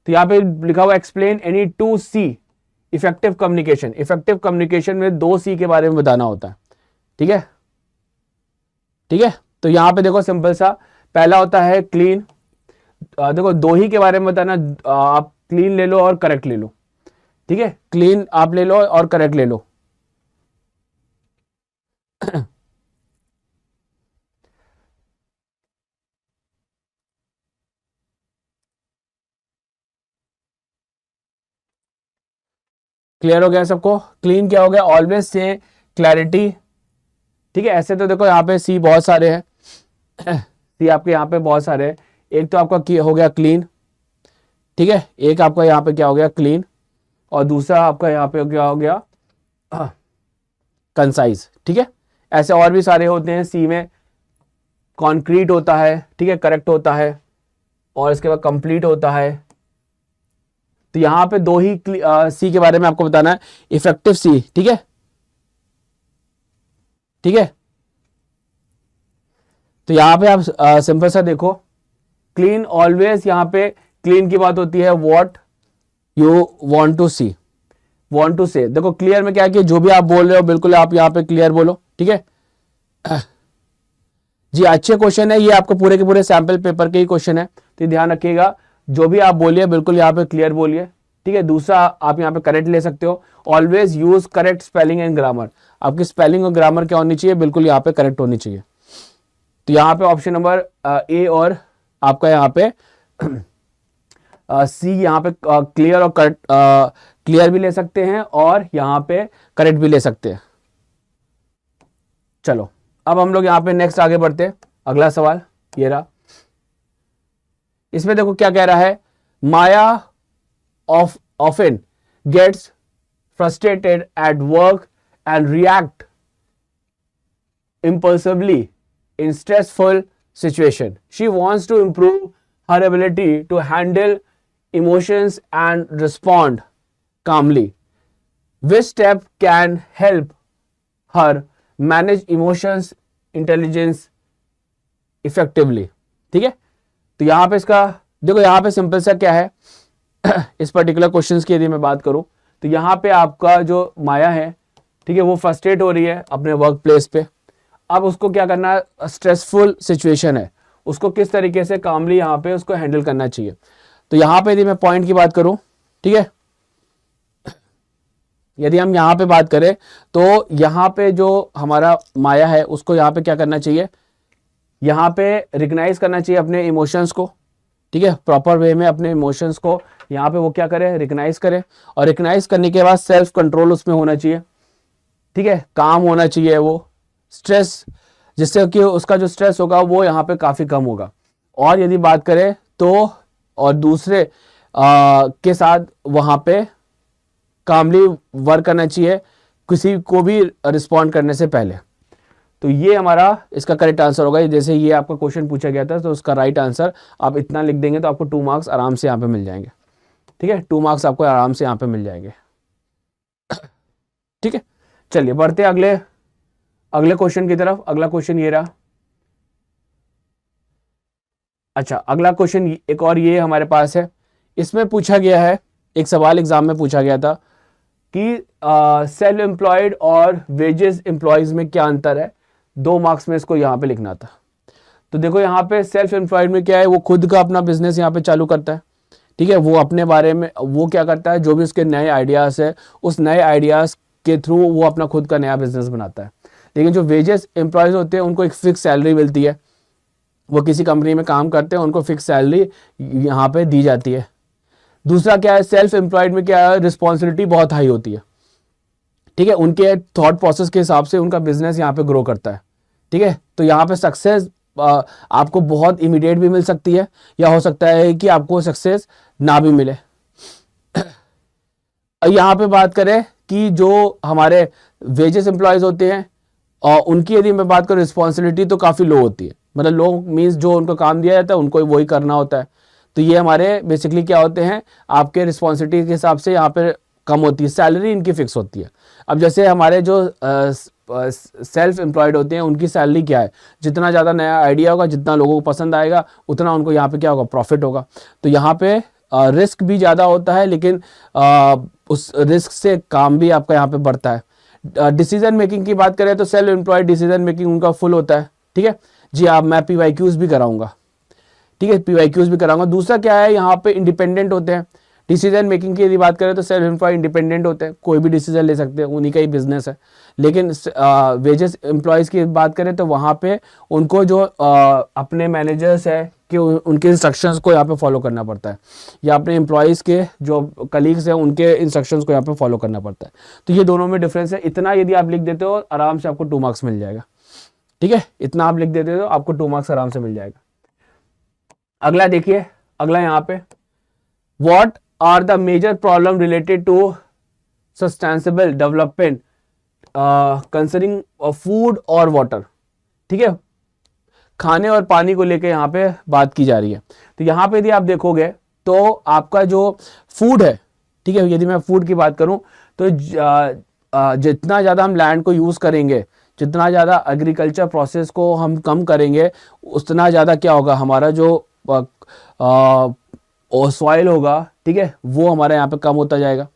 तो यहाँ पे लिखा हुआ explain any 2C effective communication, effective communication में 2C के बारे में बताना होता है, ठीक है, ठीक है। तो यहां पे देखो सिंपल सा, पहला होता है क्लीन, देखो 2 ही के बारे में बताना, आप क्लीन ले लो और करेक्ट ले लो, ठीक है, क्लीन आप ले लो और करेक्ट ले लो। क्लियर हो गया सबको? क्लीन क्या हो गया? ऑलवेज से क्लैरिटी, ठीक है। ऐसे तो देखो यहाँ पे सी बहुत सारे हैं, सी आपके यहाँ पे बहुत सारे हैं। एक तो आपका हो गया क्लीन, ठीक है, एक आपका यहाँ पे क्या हो गया क्लीन, और दूसरा आपका यहाँ पे क्या हो गया कंसाइज, ठीक है। ऐसे और भी सारे होते हैं। सी में कॉन्क्रीट होता है, ठीक है, करेक्ट होता है, और इसके बाद कंप्लीट होता है। तो यहां पे 2 ही सी के बारे में आपको बताना है, इफेक्टिव सी, ठीक है, ठीक है। तो यहां पे आप सिंपल सा देखो, क्लीन ऑलवेज, यहां पे क्लीन की बात होती है, what you want to see, want to say. देखो क्लियर में क्या है कि जो भी आप बोल रहे हो बिल्कुल आप यहां पे क्लियर बोलो, ठीक है जी। अच्छे क्वेश्चन है ये, आपको पूरे के पूरे सैंपल पेपर के ही क्वेश्चन है, तो ध्यान रखिएगा, जो भी आप बोलिए बिल्कुल यहाँ पे क्लियर बोलिए, ठीक है। दूसरा आप यहाँ पे करेक्ट ले सकते हो, always use correct spelling and grammar, आपकी स्पेलिंग और ग्रामर क्या होनी चाहिए, बिल्कुल यहाँ पे करेक्ट होनी चाहिए। तो यहाँ पे ऑप्शन नंबर ए और आपका यहाँ पे सी, यहाँ पे क्लियर और करेक्ट, क्लियर भी ले सकते हैं और यहाँ पे करेक्ट भी ले सकते हैं। चलो अब हम लोग यहाँ पे नेक्स्ट आगे बढ़ते हैं। अगला सवाल ये रहा, इसमें देखो क्या कह रहा है, माया often gets frustrated at work and react impulsively in stressful situation. She wants to improve her ability to handle emotions and respond calmly. Which step can help her manage emotions intelligence effectively? ठीक है, तो यहां पे इसका देखो, यहां पे simple सा क्या है इस पर्टिकुलर क्वेश्चंस की यदि मैं बात करूं तो यहां पे आपका जो माया है, ठीक है, वो फ्रस्ट्रेट हो रही है अपने वर्क प्लेस पे। अब उसको क्या करना है, स्ट्रेसफुल सिचुएशन है, उसको किस तरीके से कामली यहाँ पे उसको हैंडल करना चाहिए। तो यहाँ पे यदि मैं पॉइंट की बात करूं, ठीक है, यदि हम यहाँ पे बात करें तो यहाँ पे जो हमारा माया है उसको यहाँ पे क्या करना चाहिए, यहाँ पे रिकग्नाइज करना चाहिए अपने इमोशंस को, ठीक है, प्रॉपर वे में अपने इमोशंस को यहाँ पे वो क्या करे, रिकग्नाइज करे, और रिकग्नाइज करने के बाद सेल्फ कंट्रोल उसमें होना चाहिए, ठीक है, काम होना चाहिए, वो स्ट्रेस, जिससे कि उसका जो स्ट्रेस होगा वो यहाँ पे काफी कम होगा। और यदि बात करें तो और दूसरे के साथ वहां पे कामली वर्क करना चाहिए किसी को भी रिस्पॉन्ड करने से पहले। तो ये हमारा इसका करेक्ट आंसर होगा। जैसे ये आपका क्वेश्चन पूछा गया था तो उसका राइट आंसर आप इतना लिख देंगे तो आपको 2 मार्क्स आराम से यहाँ पे मिल जाएंगे, ठीक है, 2 मार्क्स आपको आराम से यहाँ पे मिल जाएंगे, ठीक है। चलिए बढ़ते हैं अगले क्वेश्चन की तरफ। अगला क्वेश्चन ये रहा। अच्छा, अगला क्वेश्चन एक और ये हमारे पास है, इसमें पूछा गया है, एक सवाल एग्जाम में पूछा गया था कि सेल्फ एम्प्लॉयड और वेजेस एम्प्लॉयज में क्या अंतर है। 2 मार्क्स में इसको यहाँ पे लिखना था। तो देखो यहाँ पे सेल्फ एम्प्लॉयड में क्या है, वो खुद का अपना बिजनेस यहाँ पे चालू करता है, ठीक है, वो अपने बारे में वो क्या करता है, जो भी उसके नए आइडियाज है उस नए आइडियाज के थ्रू वो अपना खुद का नया बिजनेस बनाता है। लेकिन जो वेजेस एम्प्लॉयज होते हैं उनको एक फिक्स सैलरी मिलती है, वो किसी कंपनी में काम करते हैं, उनको फिक्स सैलरी यहाँ पे दी जाती है। दूसरा क्या है, सेल्फ एम्प्लॉयड में क्या है, रिस्पॉन्सिबिलिटी बहुत हाई होती है, ठीक है, उनके थॉट प्रोसेस के हिसाब से उनका बिजनेस यहाँ पे ग्रो करता है, ठीक है। तो यहाँ पे सक्सेस आपको बहुत इमीडिएट भी मिल सकती है या हो सकता है कि आपको सक्सेस ना भी मिले। यहाँ पे बात करें कि जो हमारे वेजेस एम्प्लॉयज होते हैं और उनकी यदि मैं बात करूँ रिस्पॉन्सिबिलिटी तो काफ़ी लो होती है, मतलब लो मीन्स जो उनको काम दिया जाता है उनको वही करना होता है। तो ये हमारे बेसिकली क्या होते हैं, आपके रिस्पॉन्सिबिलिटी के हिसाब से यहाँ पे कम होती है, सैलरी इनकी फिक्स होती है। अब जैसे हमारे जो सेल्फ एम्प्लॉयड होते हैं उनकी सैलरी क्या है, जितना ज़्यादा नया आइडिया होगा, जितना लोगों को पसंद आएगा उतना उनको यहाँ पे क्या होगा, प्रॉफिट होगा। तो यहाँ पे रिस्क भी ज़्यादा होता है, लेकिन उस रिस्क से काम भी आपका यहाँ पे बढ़ता है। डिसीजन मेकिंग की बात करें तो सेल्फ एम्प्लॉयड डिसीजन मेकिंग उनका फुल होता है, ठीक है जी। आप मैं PYQs भी कराऊंगा, ठीक है, PYQs भी कराऊंगा। दूसरा क्या है, यहाँ पे इंडिपेंडेंट होते हैं। डिसीजन मेकिंग की यदि बात करें तो सेल्फ एम्प्लॉय इंडिपेंडेंट होते हैं, कोई भी डिसीजन ले सकते हैं, उन्हीं का ही बिजनेस है। लेकिन वेजेस एम्प्लॉयज़ की बात करें तो वहाँ पे उनको जो अपने मैनेजर्स है कि उनके इंस्ट्रक्शंस को यहाँ पे फॉलो करना पड़ता है, या अपने एम्प्लॉयज़ के जो कलीग्स हैं उनके इंस्ट्रक्शंस को यहाँ पे फॉलो करना पड़ता है। तो ये दोनों में डिफरेंस है। इतना यदि आप लिख देते हो आराम से आपको 2 मार्क्स मिल जाएगा, ठीक है, इतना आप लिख देते हो आपको 2 मार्क्स आराम से मिल जाएगा। अगला देखिए, अगला यहाँ पे what are the major problem related to sustainable development concerning food और वाटर, ठीक है, खाने और पानी को लेकर यहाँ पे बात की जा रही है। तो यहाँ पे यदि आप देखोगे तो आपका जो फूड है, ठीक है, यदि मैं फूड की बात करूं तो जितना ज़्यादा हम लैंड को यूज़ करेंगे, जितना ज़्यादा एग्रीकल्चर प्रोसेस को हम कम करेंगे, उतना ज़्यादा क्या होगा, हमारा जो सॉइल होगा, ठीक है, वो हमारे यहाँ पे कम होता जाएगा,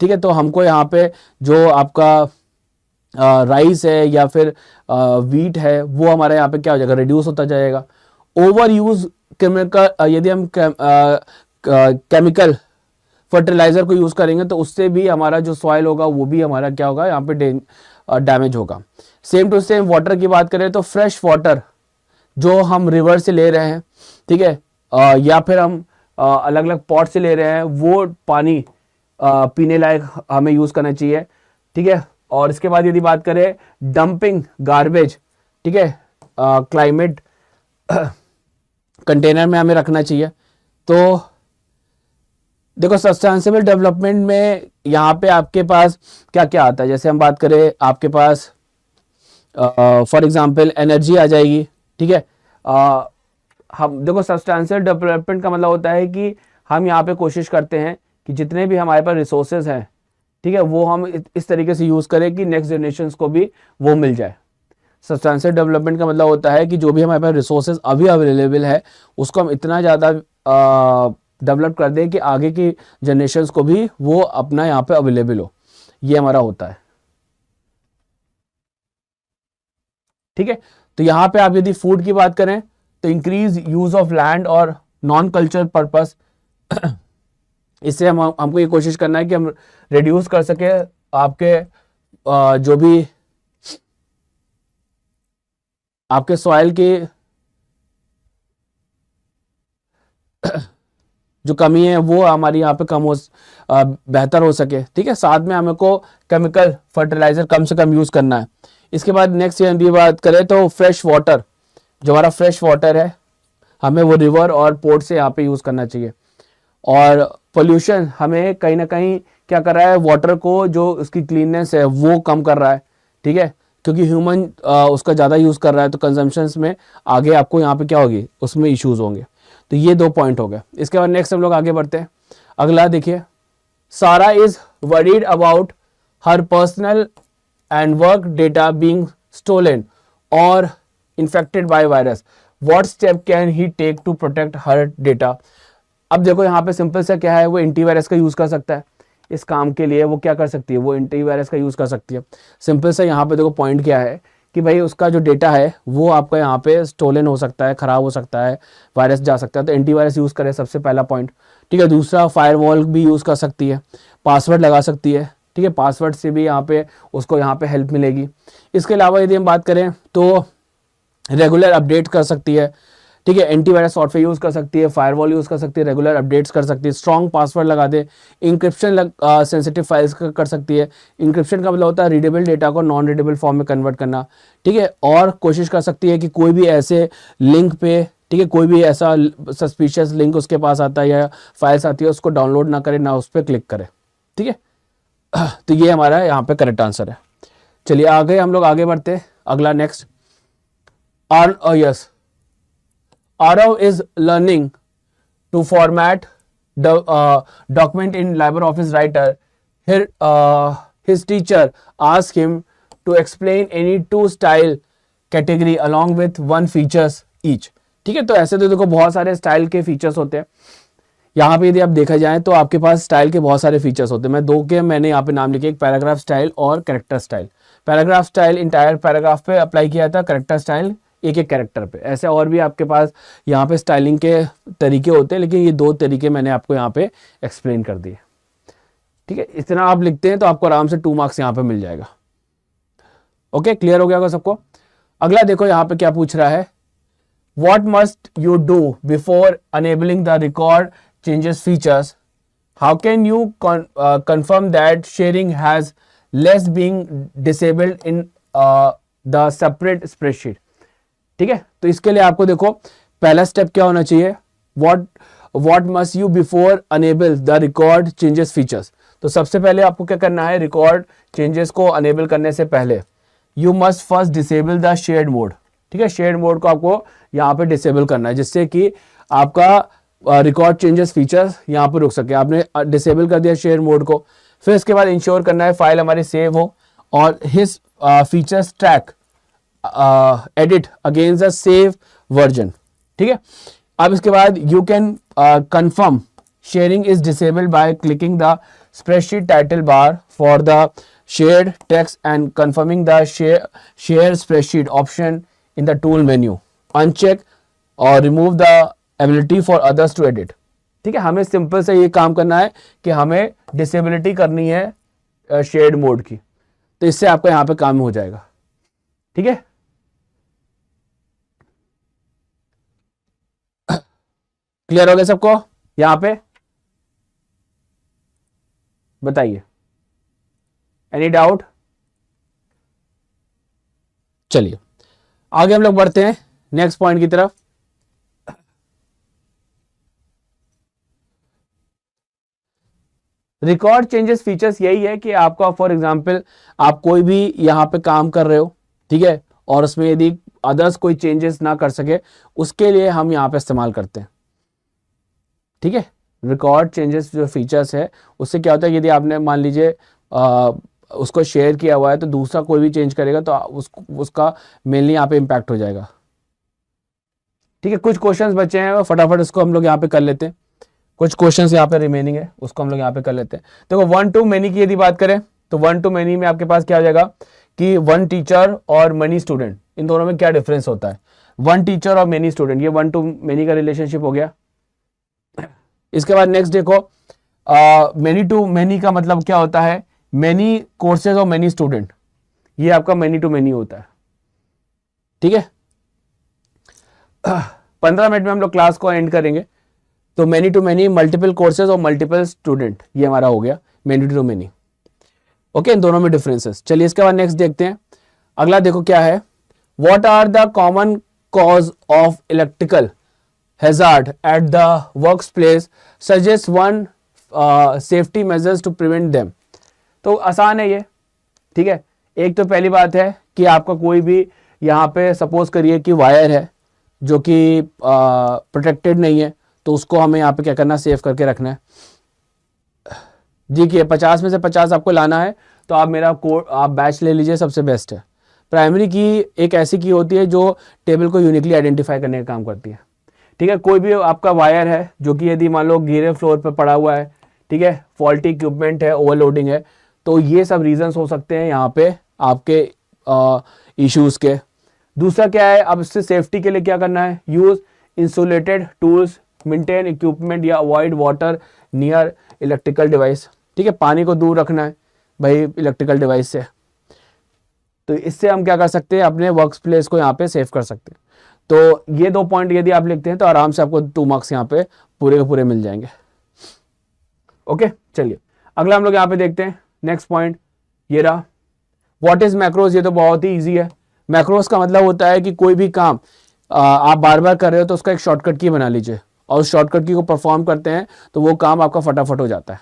ठीक है। तो हमको यहाँ पे जो आपका राइस है या फिर वीट है वो हमारे यहाँ पे क्या हो जाएगा, रिड्यूस होता जाएगा। ओवर यूज केमिकल, यदि हम केमिकल फर्टिलाइजर को यूज करेंगे तो उससे भी हमारा जो सॉइल होगा वो भी हमारा क्या होगा, यहाँ पे डैमेज होगा। सेम टू सेम वाटर की बात करें तो फ्रेश वाटर जो हम रिवर से ले रहे हैं, ठीक है, या फिर हम अलग अलग पॉट से ले रहे हैं, वो पानी पीने लायक हमें यूज करना चाहिए, ठीक है। और इसके बाद यदि बात करें डंपिंग गार्बेज, ठीक है, क्लाइमेट कंटेनर में हमें रखना चाहिए। तो देखो सस्टेनेबल डेवलपमेंट में यहाँ पे आपके पास क्या क्या आता है, जैसे हम बात करें आपके पास फॉर एग्जांपल एनर्जी आ जाएगी, ठीक है। हम देखो सस्टेनेबल डेवलपमेंट का मतलब होता है कि हम यहाँ पे कोशिश करते हैं कि जितने भी हमारे पास रिसोर्सेज हैं, ठीक है, वो हम इस तरीके से यूज़ करें कि नेक्स्ट जनरेशन्स को भी वो मिल जाए। सस्टेनेबल डेवलपमेंट का मतलब होता है कि जो भी हमारे पास रिसोर्सेज अभी अवेलेबल है उसको हम इतना ज़्यादा डेवलप कर दें कि आगे की जनरेशन्स को भी वो अपना यहाँ पे अवेलेबल हो, ये हमारा होता है, ठीक है। तो यहाँ पे आप यदि फूड की बात करें तो इंक्रीज यूज ऑफ लैंड और नॉन कल्चरल पर्पस, इससे हमको ये कोशिश करना है कि हम रिड्यूस कर सके आपके जो भी आपके सॉइल की जो कमी है वो हमारी यहाँ पे कम हो, बेहतर हो सके, ठीक है। साथ में हमको केमिकल फर्टिलाइजर कम से कम यूज करना है। इसके बाद नेक्स्ट यदि बात करें तो फ्रेश वाटर, जो हमारा फ्रेश वाटर है हमें वो रिवर और पोर्ट से यहाँ पे यूज करना चाहिए। और पोल्यूशन हमें कहीं ना कहीं क्या कर रहा है, वाटर को जो उसकी क्लीननेस है वो कम कर रहा है, ठीक है, क्योंकि ह्यूमन उसका ज़्यादा यूज़ कर रहा है, तो कंजम्पशंस में आगे आपको यहाँ पे क्या होगी, उसमें इश्यूज होंगे। तो ये 2 पॉइंट हो गए। इसके बाद नेक्स्ट हम लोग आगे बढ़ते हैं। अगला देखिए, Sara is worried about her personal and work data being stolen और infected by virus, what step can he take to protect her data. अब देखो यहाँ पे सिंपल सा क्या है, वो एंटीवायरस का यूज़ कर सकता है इस काम के लिए। वो क्या कर सकती है, वो एंटीवायरस का यूज़ कर सकती है। सिंपल सा यहाँ पे देखो पॉइंट क्या है कि भाई उसका जो डेटा है वो आपका यहाँ पे स्टोलन हो सकता है, ख़राब हो सकता है, वायरस जा सकता है, तो एंटीवायरस यूज़ करे, सबसे पहला पॉइंट, ठीक है। दूसरा फायरवॉल भी यूज़ कर सकती है, पासवर्ड लगा सकती है, ठीक है, पासवर्ड से भी यहाँ पे उसको यहाँ पे हेल्प मिलेगी। इसके अलावा यदि हम बात करें तो रेगुलर अपडेट कर सकती है, ठीक है, एंटीवायरस सॉफ्टवेयर यूज़ कर सकती है, फायरवॉल यूज़ कर सकती है, रेगुलर अपडेट्स कर सकती है, स्ट्रॉन्ग पासवर्ड लगा दे, इंक्रिप्शन सेंसिटिव फाइल्स कर सकती है। इंक्रिप्शन का मतलब होता है रीडेबल डेटा को नॉन रीडेबल फॉर्म में कन्वर्ट करना, ठीक है। और कोशिश कर सकती है कि कोई भी ऐसे लिंक पे, ठीक है, कोई भी ऐसा सस्पिशियस लिंक उसके पास आता है या फाइल्स आती है उसको डाउनलोड ना करे, ना उस पर क्लिक करे, ठीक है। तो ये हमारा यहाँ पे करेक्ट आंसर है। चलिए आगे हम लोग आगे बढ़ते हैं। अगला next, yes, Arav is learning to format the document in LibreOffice Writer. Here, his teacher asked him to explain any 2 style category along with 1 features each. ठीक है, तो ऐसे तो देखो बहुत सारे स्टाइल के फीचर्स होते हैं। यहाँ पे यदि आप देखा जाए तो आपके पास स्टाइल के बहुत सारे फीचर्स होते हैं। मैं दो के मैंने यहाँ पे नाम लिखे, एक पैराग्राफ स्टाइल और character style. Paragraph style entire paragraph पे अप्लाई किया था, कैरेक्टर स्टाइल एक एक कैरेक्टर पे। ऐसे और भी आपके पास यहाँ पे स्टाइलिंग के तरीके होते हैं, लेकिन ये दो तरीके मैंने आपको यहाँ पे एक्सप्लेन कर दिए। ठीक है, इतना आप लिखते हैं तो आपको आराम से 2 मार्क्स यहाँ पे मिल जाएगा। ओके, क्लियर हो गया होगा सबको। अगला देखो यहाँ पे क्या पूछ रहा है, what must you do before enabling the record changes features? How can you confirm that sharing has less being disabled in the separate spreadsheet? ठीक है, तो इसके लिए आपको देखो पहला स्टेप क्या होना चाहिए, what must you before enable the record changes features? तो सबसे पहले आपको क्या करना है, रिकॉर्ड चेंजेस को अनेबल करने से पहले you must first disable the shared mode। ठीक है, शेयर्ड मोड को आपको यहाँ पे डिसेबल करना है, जिससे कि आपका रिकॉर्ड चेंजेस फीचर्स यहाँ पे रुक सके। आपने डिसेबल कर दिया शेयर मोड को। फिर इसके बाद इंश्योर करना है फाइल हमारी सेव हो और his features track edit against the save version. ठीक है, अब इसके बाद you can confirm sharing is disabled by clicking the spreadsheet title bar for the shared text and confirming the share spreadsheet option in the tool menu. Uncheck or remove the ability for others to edit। ठीक है, हमें simple से ये काम करना है कि हमें डिसेबिलिटी करनी है शेयर्ड मोड की, तो इससे आपका यहाँ पे काम हो जाएगा। ठीक है, क्लियर हो गया सबको यहाँ पे, बताइए एनी डाउट। चलिए आगे हम लोग बढ़ते हैं नेक्स्ट पॉइंट की तरफ। रिकॉर्ड चेंजेस फीचर्स यही है कि आपका फॉर एग्जांपल आप कोई भी यहां पे काम कर रहे हो, ठीक है, और उसमें यदि अदर्स कोई चेंजेस ना कर सके, उसके लिए हम यहां पे इस्तेमाल करते हैं। ठीक है, रिकॉर्ड चेंजेस जो फीचर्स है उससे क्या होता है, यदि आपने मान लीजिए उसको शेयर किया हुआ है तो दूसरा कोई भी चेंज करेगा तो उसका मेनली यहाँ पे इम्पैक्ट हो जाएगा। ठीक है, कुछ क्वेश्चंस बचे हैं, फटाफट इसको हम लोग यहाँ पे कर लेते हैं। कुछ क्वेश्चंस यहाँ पे रिमेनिंग है, उसको हम लोग यहाँ पे कर लेते हैं। देखो 1 to many की यदि बात करें तो 1 to many में आपके पास क्या हो जाएगा कि 1 टीचर और many स्टूडेंट, इन दोनों में क्या डिफरेंस होता है। 1 टीचर और many स्टूडेंट, ये 1 to many का रिलेशनशिप हो गया। इसके बाद नेक्स्ट देखो many to many का मतलब क्या होता है, many कोर्सेज और many स्टूडेंट, ये आपका many to many होता है। ठीक है, 15 मिनट में हम लोग क्लास को एंड करेंगे, तो many to many multiple courses और मल्टीपल स्टूडेंट, ये हमारा हो गया many to many। ओके, इन दोनों में डिफरेंसेस। चलिए इसके बाद नेक्स्ट देखते हैं। अगला देखो क्या है, what are the common cause of electrical hazard at the workplace, suggest one safety measures to prevent them. तो आसान है ये। ठीक है, एक तो पहली बात है कि आपका कोई भी यहाँ पे सपोज करिए कि वायर है जो कि प्रोटेक्टेड नहीं है, तो उसको हमें यहाँ पे क्या करना, सेव करके रखना है। जी कि 50 में से 50 आपको लाना है, तो आप मेरा कोड आप बैच ले लीजिए, सबसे बेस्ट है। प्राइमरी की एक ऐसी की होती है जो टेबल को यूनिकली आइडेंटिफाई करने का काम करती है। ठीक है, कोई भी आपका वायर है जो कि यदि मान लो गीले फ्लोर पर पड़ा हुआ है, ठीक है, फॉल्टी इक्विपमेंट है, ओवरलोडिंग है, तो ये सब रीजंस हो सकते हैं यहाँ पे आपके इश्यूज के। दूसरा क्या है, अब इससे सेफ्टी के लिए क्या करना है, use insulated tools, maintain equipment या avoid water near electrical device. ठीक है, पानी को दूर रखना है भाई इलेक्ट्रिकल डिवाइस से, तो इससे हम क्या कर सकते हैं, अपने वर्क प्लेस को यहाँ पे सेव कर सकते हैं। तो ये 2 पॉइंट यदि आप लिखते हैं तो आराम से आपको 2 मार्क्स यहाँ पे पूरे के पूरे मिल जाएंगे। ओके, चलिए अगला हम लोग यहाँ पे देखते हैं। नेक्स्ट पॉइंट ये रहा, व्हाट इज मैक्रोज। ये तो बहुत ही इजी है। मैक्रोज का मतलब होता है कि कोई भी काम आप बार बार कर रहे हो तो उसका एक शॉर्टकट की बना लीजिए, और उस शॉर्टकट की को परफॉर्म करते हैं तो वो काम आपका फटाफट हो जाता है।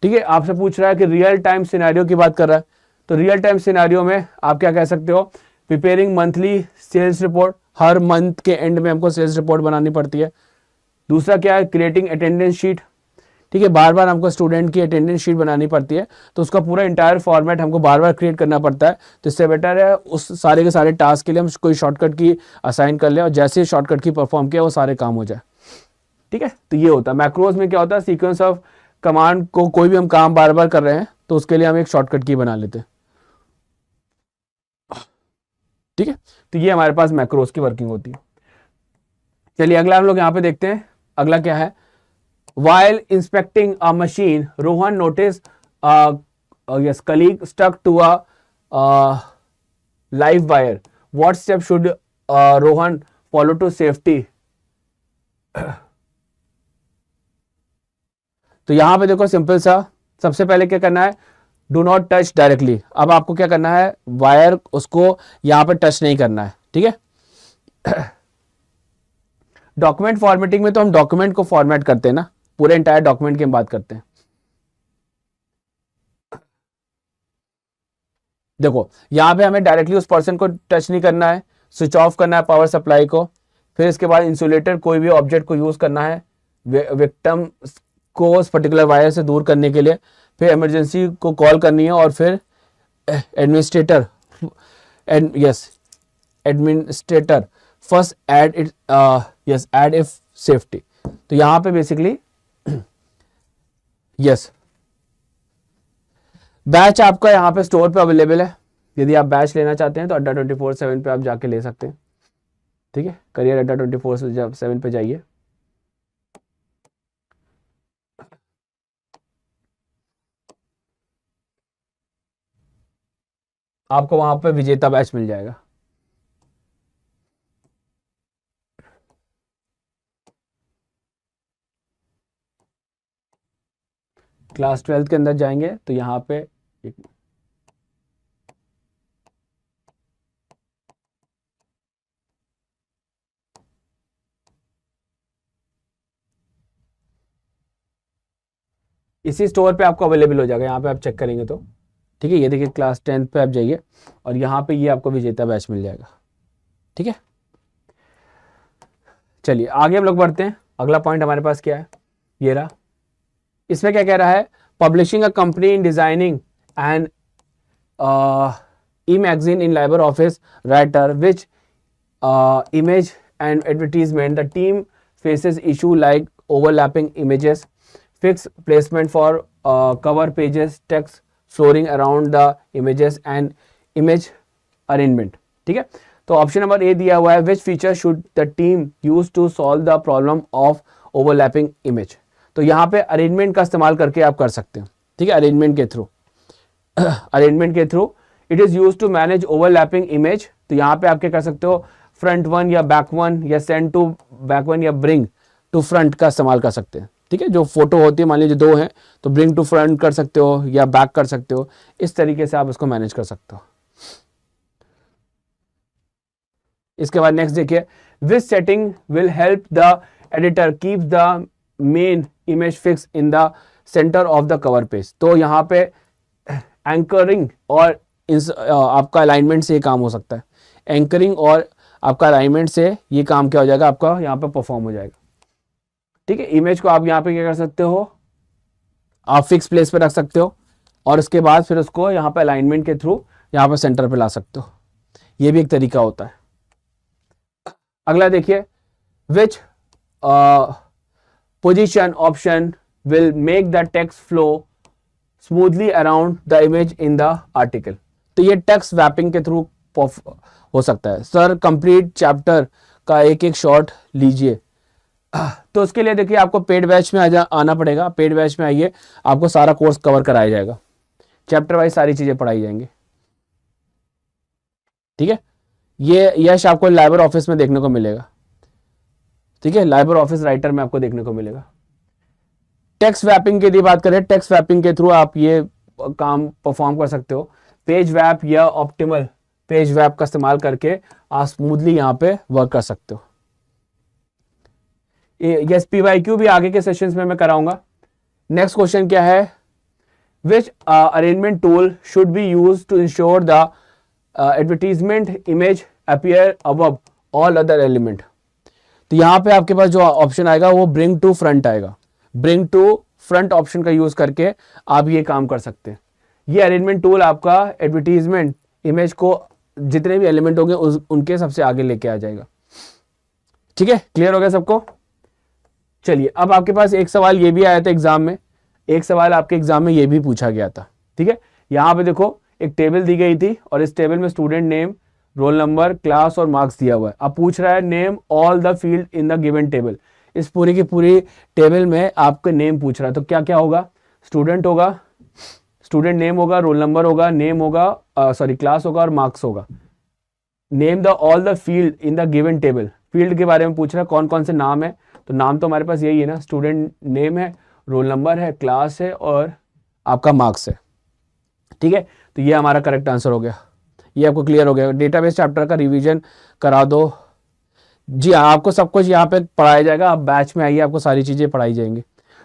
ठीक है, आपसे पूछ रहा है कि रियल टाइम सिनेरियो की बात कर रहा है, तो रियल टाइम सिनेरियो में आप क्या कह सकते हो, प्रिपेयरिंग मंथली सेल्स रिपोर्ट, हर मंथ के एंड में हमको सेल्स रिपोर्ट बनानी पड़ती है। दूसरा क्या है, क्रिएटिंग अटेंडेंस शीट। ठीक है, बार बार हमको स्टूडेंट की अटेंडेंस शीट बनानी पड़ती है, तो उसका पूरा इंटायर फॉर्मेट हमको बार बार क्रिएट करना पड़ता है। तो इससे बेटर है उस सारे के सारे टास्क के लिए हम कोई शॉर्टकट की असाइन कर ले, और जैसे शॉर्टकट की परफॉर्म किया वो सारे काम हो जाए। ठीक ठीक है, तो ये होता है मैक्रोज में क्या होता है, सीक्वेंस ऑफ कमांड को कोई भी हम काम बार बार कर रहे हैं तो उसके लिए हम एक शॉर्टकट की बना लेते हैं। ठीक है, तो ये हमारे पास मैक्रोज की वर्किंग होती है। चलिए अगला हम लोग यहाँ पे देखते हैं, अगला क्या है, while inspecting a machine Rohan noticed yes colleague stuck to a live wire. What step should Rohan follow to safety? तो यहां पे देखो सिंपल सा, सबसे पहले क्या करना है, डू नॉट टच डायरेक्टली। अब आपको क्या करना है, वायर उसको यहां पे टच नहीं करना है। ठीक है, डॉक्यूमेंट फॉर्मेटिंग में तो हम डॉक्यूमेंट को फॉर्मेट करते हैं ना, पूरे इंटायर डॉक्यूमेंट की हम बात करते हैं। देखो यहां पे हमें डायरेक्टली उस पर्सन को टच नहीं करना है, स्विच ऑफ करना है पावर सप्लाई को, फिर इसके बाद इंसुलेटर कोई भी ऑब्जेक्ट को यूज करना है विक्टिम को उस पर्टिकुलर वायर से दूर करने के लिए, फिर इमरजेंसी को कॉल करनी है, और फिर administrator administrator first aid it aid if safety. तो यहां पे बेसिकली यस बैच आपका यहाँ पे स्टोर पे अवेलेबल है, यदि आप बैच लेना चाहते हैं तो अड्डा 24/7 पे आप जाके ले सकते हैं। ठीक है, करियर अड्डा 24/7 पे जाइए। आपको वहां पे विजेता बैच मिल जाएगा। क्लास 12 के अंदर जाएंगे तो यहाँ पे इसी स्टोर पे आपको अवेलेबल हो जाएगा, यहाँ पे आप चेक करेंगे तो। ठीक है, ये देखिए क्लास 10 पे आप जाइए और यहाँ पे ये आपको विजेता बैच मिल जाएगा। ठीक है, चलिए आगे हम लोग बढ़ते हैं। अगला पॉइंट हमारे पास क्या है, ये रहा। इसमें क्या कह रहा है, publishing a company in designing and e magazine in Liber office writer which image and advertisement, the team faces issue like overlapping images, fixed placement for cover pages, text flooring around the images and image arrangement. ठीक है, तो option number ए दिया हुआ है, which feature should the team use to solve the problem of overlapping image. तो यहाँ पे arrangement का इस्तेमाल करके आप कर सकते हैं। ठीक है, अरेंजमेंट के थ्रू अरेंजमेंट के through it is use to manage overlapping image. तो यहाँ पे आप क्या कर सकते हो, फ्रंट वन या बैक वन या सेंड टू बैक वन या ब्रिंग टू फ्रंट का इस्तेमाल कर सकते हैं। ठीक है, जो फोटो होती है मान लीजिए दो हैं तो ब्रिंग टू फ्रंट कर सकते हो या बैक कर सकते हो, इस तरीके से आप इसको मैनेज कर सकते हो। इसके बाद नेक्स्ट देखिए, this setting will help the editor keep the main image fix in the centre of the cover page. तो यहाँ पे एंकरिंग और आपका अलाइनमेंट से ये काम हो सकता है, एंकरिंग और आपका अलाइनमेंट से ये काम क्या हो जाएगा, आपका यहाँ पे परफॉर्म हो जाएगा। ठीक है, इमेज को आप यहाँ पे क्या कर सकते हो, आप फिक्स प्लेस पे रख सकते हो और उसके बाद फिर उसको यहाँ पे अलाइनमेंट के थ्रू यहाँ पे सेंटर पे ला सकते हो, ये भी एक तरीका होता है। अगला देखिए, which position option will make the text flow smoothly around the image in the article. तो ये टेक्स्ट वैपिंग के थ्रू हो सकता है। सर कंप्लीट चैप्टर का एक एक शॉर्ट लीजिए, तो उसके लिए देखिए आपको पेड बैच में आना पड़ेगा। पेड बैच में आइए, आपको सारा कोर्स कवर कराया जाएगा, चैप्टर वाइज सारी चीजें पढ़ाई जाएंगी। ठीक है, ये यश आपको लाइबर ऑफिस में देखने को मिलेगा। ठीक है, लाइबर ऑफिस राइटर में आपको देखने को मिलेगा। टेक्स्ट वैपिंग की यदि बात करें, टेक्स्ट वैपिंग के थ्रू आप ये काम परफॉर्म कर सकते हो। पेज वैप या ऑप्टिमल पेज वैप का इस्तेमाल करके आप स्मूथली यहाँ पे वर्क कर सकते हो। यस, PYQ भी आगे के सेशंस में मैं कराऊंगा। नेक्स्ट क्वेश्चन क्या है, which arrangement tool should be used to ensure the advertisement image appear above all other element. तो यहाँ पे आपके पास जो ऑप्शन आएगा वो ब्रिंग टू फ्रंट आएगा। ब्रिंग टू फ्रंट ऑप्शन का यूज करके आप ये काम कर सकते हैं। ये अरेंजमेंट टूल आपका एडवर्टीजमेंट इमेज को जितने भी एलिमेंट होंगे उनके सबसे आगे लेके आ जाएगा। ठीक है, क्लियर हो गया सबको? चलिए अब आपके पास एक सवाल ये भी आया था एग्जाम में, एक सवाल आपके एग्जाम में ये भी पूछा गया था। ठीक है, यहाँ पे देखो एक टेबल दी गई थी और इस टेबल में student name, roll number, class और मार्क्स दिया हुआ है। अब पूछ रहा है name all the field in the given table. इस पूरी की पूरी टेबल में आपका नेम पूछ रहा है, तो क्या क्या होगा, स्टूडेंट होगा, स्टूडेंट नेम होगा, रोल नंबर होगा, नेम होगा, सॉरी क्लास होगा और मार्क्स होगा। Name the all the field in the given table, field के बारे में पूछ रहा है, कौन कौन से नाम है, तो नाम तो हमारे पास यही है ना, स्टूडेंट नेम है, रोल नंबर है, क्लास है और आपका मार्क्स है। ठीक है, तो ये हमारा करेक्ट आंसर हो गया। ये आपको क्लियर हो गया। डेटाबेस चैप्टर का रिवीजन करा दो जी हाँ, आपको सब कुछ यहाँ पे पढ़ाया जाएगा। आप बैच में आइए, आपको सारी चीजें पढ़ाई जाएंगी।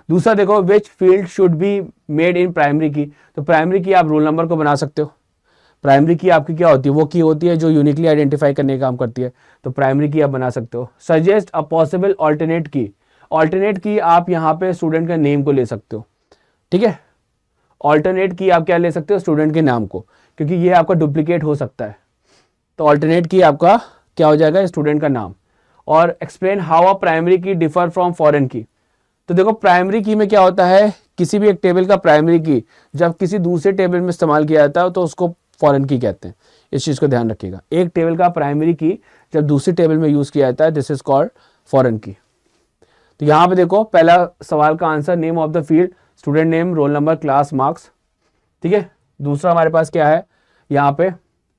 दूसरा देखो, which field should be made in primary की, तो प्राइमरी की आप रोल नंबर को बना सकते हो। प्राइमरी की आपकी क्या होती है, वो की होती है जो यूनिकली आइडेंटिफाई करने का काम करती है, तो प्राइमरी की आप बना सकते हो। सजेस्ट अ पॉसिबल ऑल्टरनेट की, ऑल्टरनेट की आप यहाँ पे स्टूडेंट का नेम को ले सकते हो। ठीक है, ऑल्टरनेट की आप क्या ले सकते हो, स्टूडेंट के नाम को, क्योंकि ये आपका डुप्लीकेट हो सकता है, तो ऑल्टरनेट की आपका क्या हो जाएगा, स्टूडेंट का नाम। और एक्सप्लेन हाउ अ प्राइमरी की डिफर फ्रॉम फॉरेन की, तो देखो प्राइमरी की में क्या होता है, किसी भी एक टेबल का प्राइमरी की जब किसी दूसरे टेबल में इस्तेमाल किया जाता है तो उसको फॉरेन की कहते हैं। इस चीज को ध्यान रखिएगा, एक टेबल का प्राइमरी की जब दूसरी टेबल में यूज किया जाता है, दिस इज कॉल्ड फॉरेन की। तो यहाँ पे देखो पहला सवाल का answer name of the field, student name, roll number, class, marks. ठीक है, दूसरा हमारे पास क्या है, यहाँ पे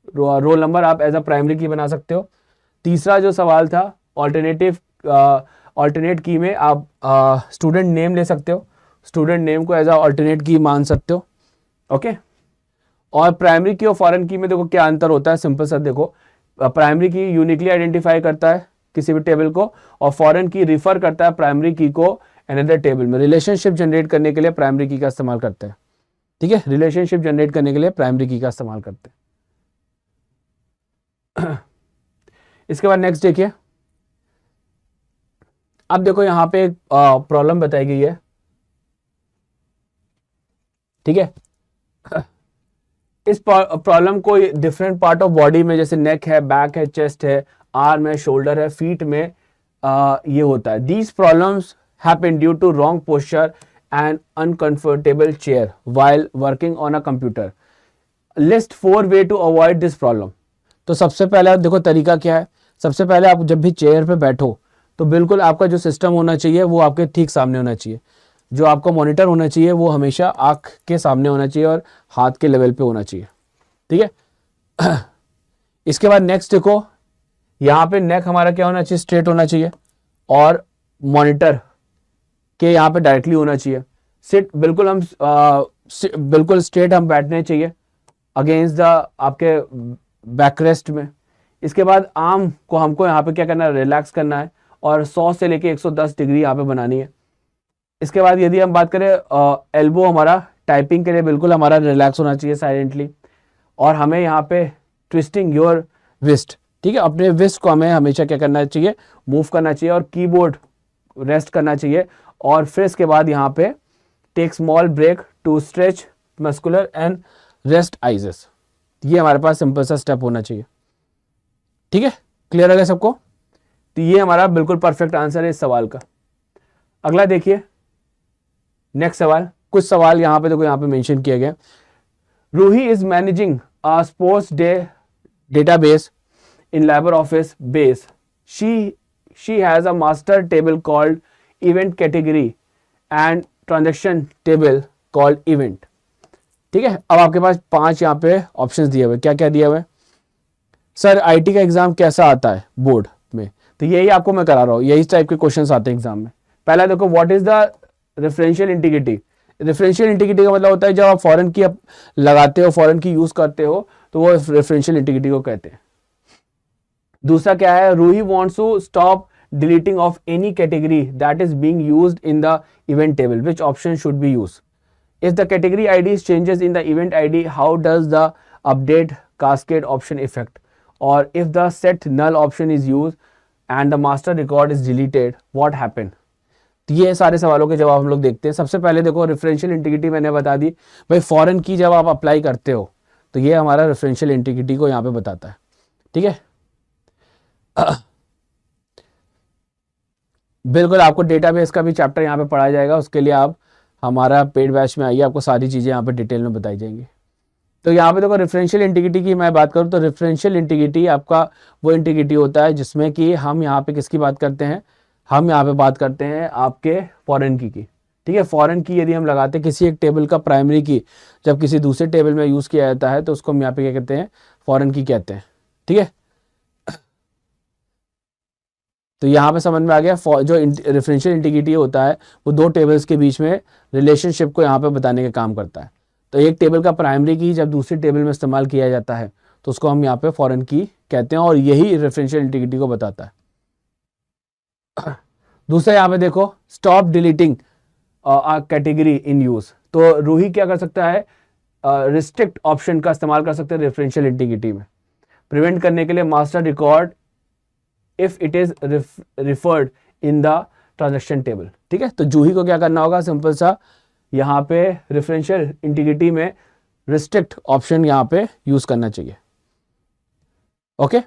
रोल नंबर आप एज अ प्राइमरी की बना सकते हो। तीसरा जो सवाल था ऑल्टरनेट की में आप स्टूडेंट नेम ले सकते हो, स्टूडेंट नेम को एज अ ऑल्टरनेट की मान सकते हो। ओके, और प्राइमरी की और फॉरेन की में देखो क्या अंतर होता है, सिंपल सा देखो, प्राइमरी की यूनिकली आइडेंटिफाई करता है किसी भी टेबल को, और फॉरेन की रिफर करता है प्राइमरी की को अनदर टेबल में। रिलेशनशिप जनरेट करने के लिए प्राइमरी की का इस्तेमाल करते हैं। ठीक है, रिलेशनशिप जनरेट करने के लिए प्राइमरी की का इस्तेमाल करते हैं। इसके बाद नेक्स्ट देखिए, अब देखो यहां पे एक प्रॉब्लम बताई गई है। ठीक है, इस प्रॉब्लम को डिफरेंट पार्ट ऑफ बॉडी में, जैसे नेक है, बैक है, चेस्ट है, आर्म है, शोल्डर है, फीट में ये होता है। These problems happen due to wrong posture and uncomfortable chair while working on a computer. List 4 way to avoid this problem. तो सबसे पहले देखो तरीका क्या है, सबसे पहले आप जब भी चेयर पे बैठो तो बिल्कुल आपका जो सिस्टम होना चाहिए वो आपके ठीक सामने होना चाहिए। जो आपका मॉनिटर होना चाहिए वो हमेशा आंख के सामने होना चाहिए और हाथ के लेवल पे होना चाहिए। ठीक है, इसके बाद नेक्स्ट देखो, यहाँ पे नेक हमारा क्या होना चाहिए, स्ट्रेट होना चाहिए, और मॉनिटर के यहाँ पे डायरेक्टली होना चाहिए। सिट बिल्कुल हम बिल्कुल स्ट्रेट हम बैठने चाहिए अगेंस्ट द आपके बैकरेस्ट में। इसके बाद आर्म को हमको यहाँ पे क्या करना है, रिलैक्स करना है, और 100 से लेके 110 डिग्री यहाँ पे बनानी है। इसके बाद यदि हम बात करें एल्बो, हमारा टाइपिंग के लिए बिल्कुल हमारा रिलैक्स होना चाहिए साइलेंटली, और हमें यहाँ पे ट्विस्टिंग योर विस्ट, ठीक है, अपने विस्ट को हमें हमेशा क्या करना चाहिए, मूव करना चाहिए, और कीबोर्ड रेस्ट करना चाहिए। और फिर इसके बाद यहाँ पे take small break to stretch muscular and rest eyes. ये हमारे पास सिंपल सा स्टेप होना चाहिए। ठीक है, क्लियर हो गया सबको? तो ये हमारा बिल्कुल परफेक्ट आंसर है इस सवाल का। अगला देखिए, नेक्स्ट सवाल, कुछ सवाल यहाँ पे देखो, यहाँ पे मेंशन किया गया। Ruhi is managing a sports day database in LibreOffice base. She has a master table called event category and transaction table called event. ठीक है, अब आपके पास 5 यहाँ पे ऑप्शंस दिए हुए, क्या क्या दिए हुए? सर आईटी का एग्जाम कैसा आता है बोर्ड में, तो यही आपको मैं करा रहा हूँ, यही टाइप के क्वेश्चंस आते हैं एग्जाम में। पहला देखो, what is the referential integrity. Referential integrity का मतलब होता है जब आप फॉरेन की लगाते हो, फॉरेन की यूज करते हो, तो वो रेफरेंशियल इंटीग्रिटी को कहते हैं। दूसरा क्या है, Roohi wants to stop deleting of any category that is being used in the event table, which option should be used? If the category ID changes in the event ID, how does the update cascade option effect? और if the set null option is used and the master record is deleted, what happen? तो ये सारे सवालों के जवाब हम लोग देखते हैं। सबसे पहले देखो, रेफरेंशियल इंटीग्रिटी मैंने बता दी भाई, फॉरेन की जब आप अप्लाई करते हो तो ये हमारा रेफरेंशियल इंटीग्रिटी को यहाँ पे बताता है। ठीक है, बिल्कुल, आपको डेटाबेस का भी चैप्टर यहाँ पे पढ़ाया जाएगा, उसके लिए आप हमारा पेड बैच में आइए, आपको सारी चीज़ें यहाँ पे डिटेल में बताई जाएंगी। तो यहाँ पे देखो रेफरेंशियल इंटीग्रिटी की मैं बात करूँ तो रेफरेंशियल इंटीग्रिटी आपका वो इंटीग्रिटी होता है जिसमें कि हम यहाँ पे किसकी बात करते हैं, हम यहाँ पे बात करते हैं आपके फॉरेन की। ठीक है, फॉरेन की यदि हम लगाते हैं किसी एक टेबल का प्राइमरी की जब किसी दूसरे टेबल में यूज़ किया जाता है तो उसको हम यहाँ पे क्या कहते हैं, फॉरेन की कहते हैं। ठीक है, तो यहाँ पे समझ में आ गया। जो रेफरेंशियल इंटीग्रिटी होता है वो दो टेबल्स के बीच में रिलेशनशिप को यहाँ पे बताने का काम करता है। तो एक टेबल का प्राइमरी की जब दूसरी टेबल में इस्तेमाल किया जाता है तो उसको हम यहाँ पे फॉरेन की कहते हैं और यही रेफरेंशियल इंटीग्रिटी को बताता है। दूसरा यहाँ पे देखो, stop deleting category in use. तो रूही क्या कर सकता है, रिस्ट्रिक्ट ऑप्शन का इस्तेमाल कर सकते हैं रेफरेंशियल इंटीग्रिटी में, प्रिवेंट करने के लिए master record if it is referred in the transaction table. ठीक है, तो जूही को क्या करना होगा, सिंपल सा यहाँ पे रेफरेंशियल इंटीग्रिटी में रिस्ट्रिक्ट ऑप्शन यहाँ पे यूज करना चाहिए। ओके,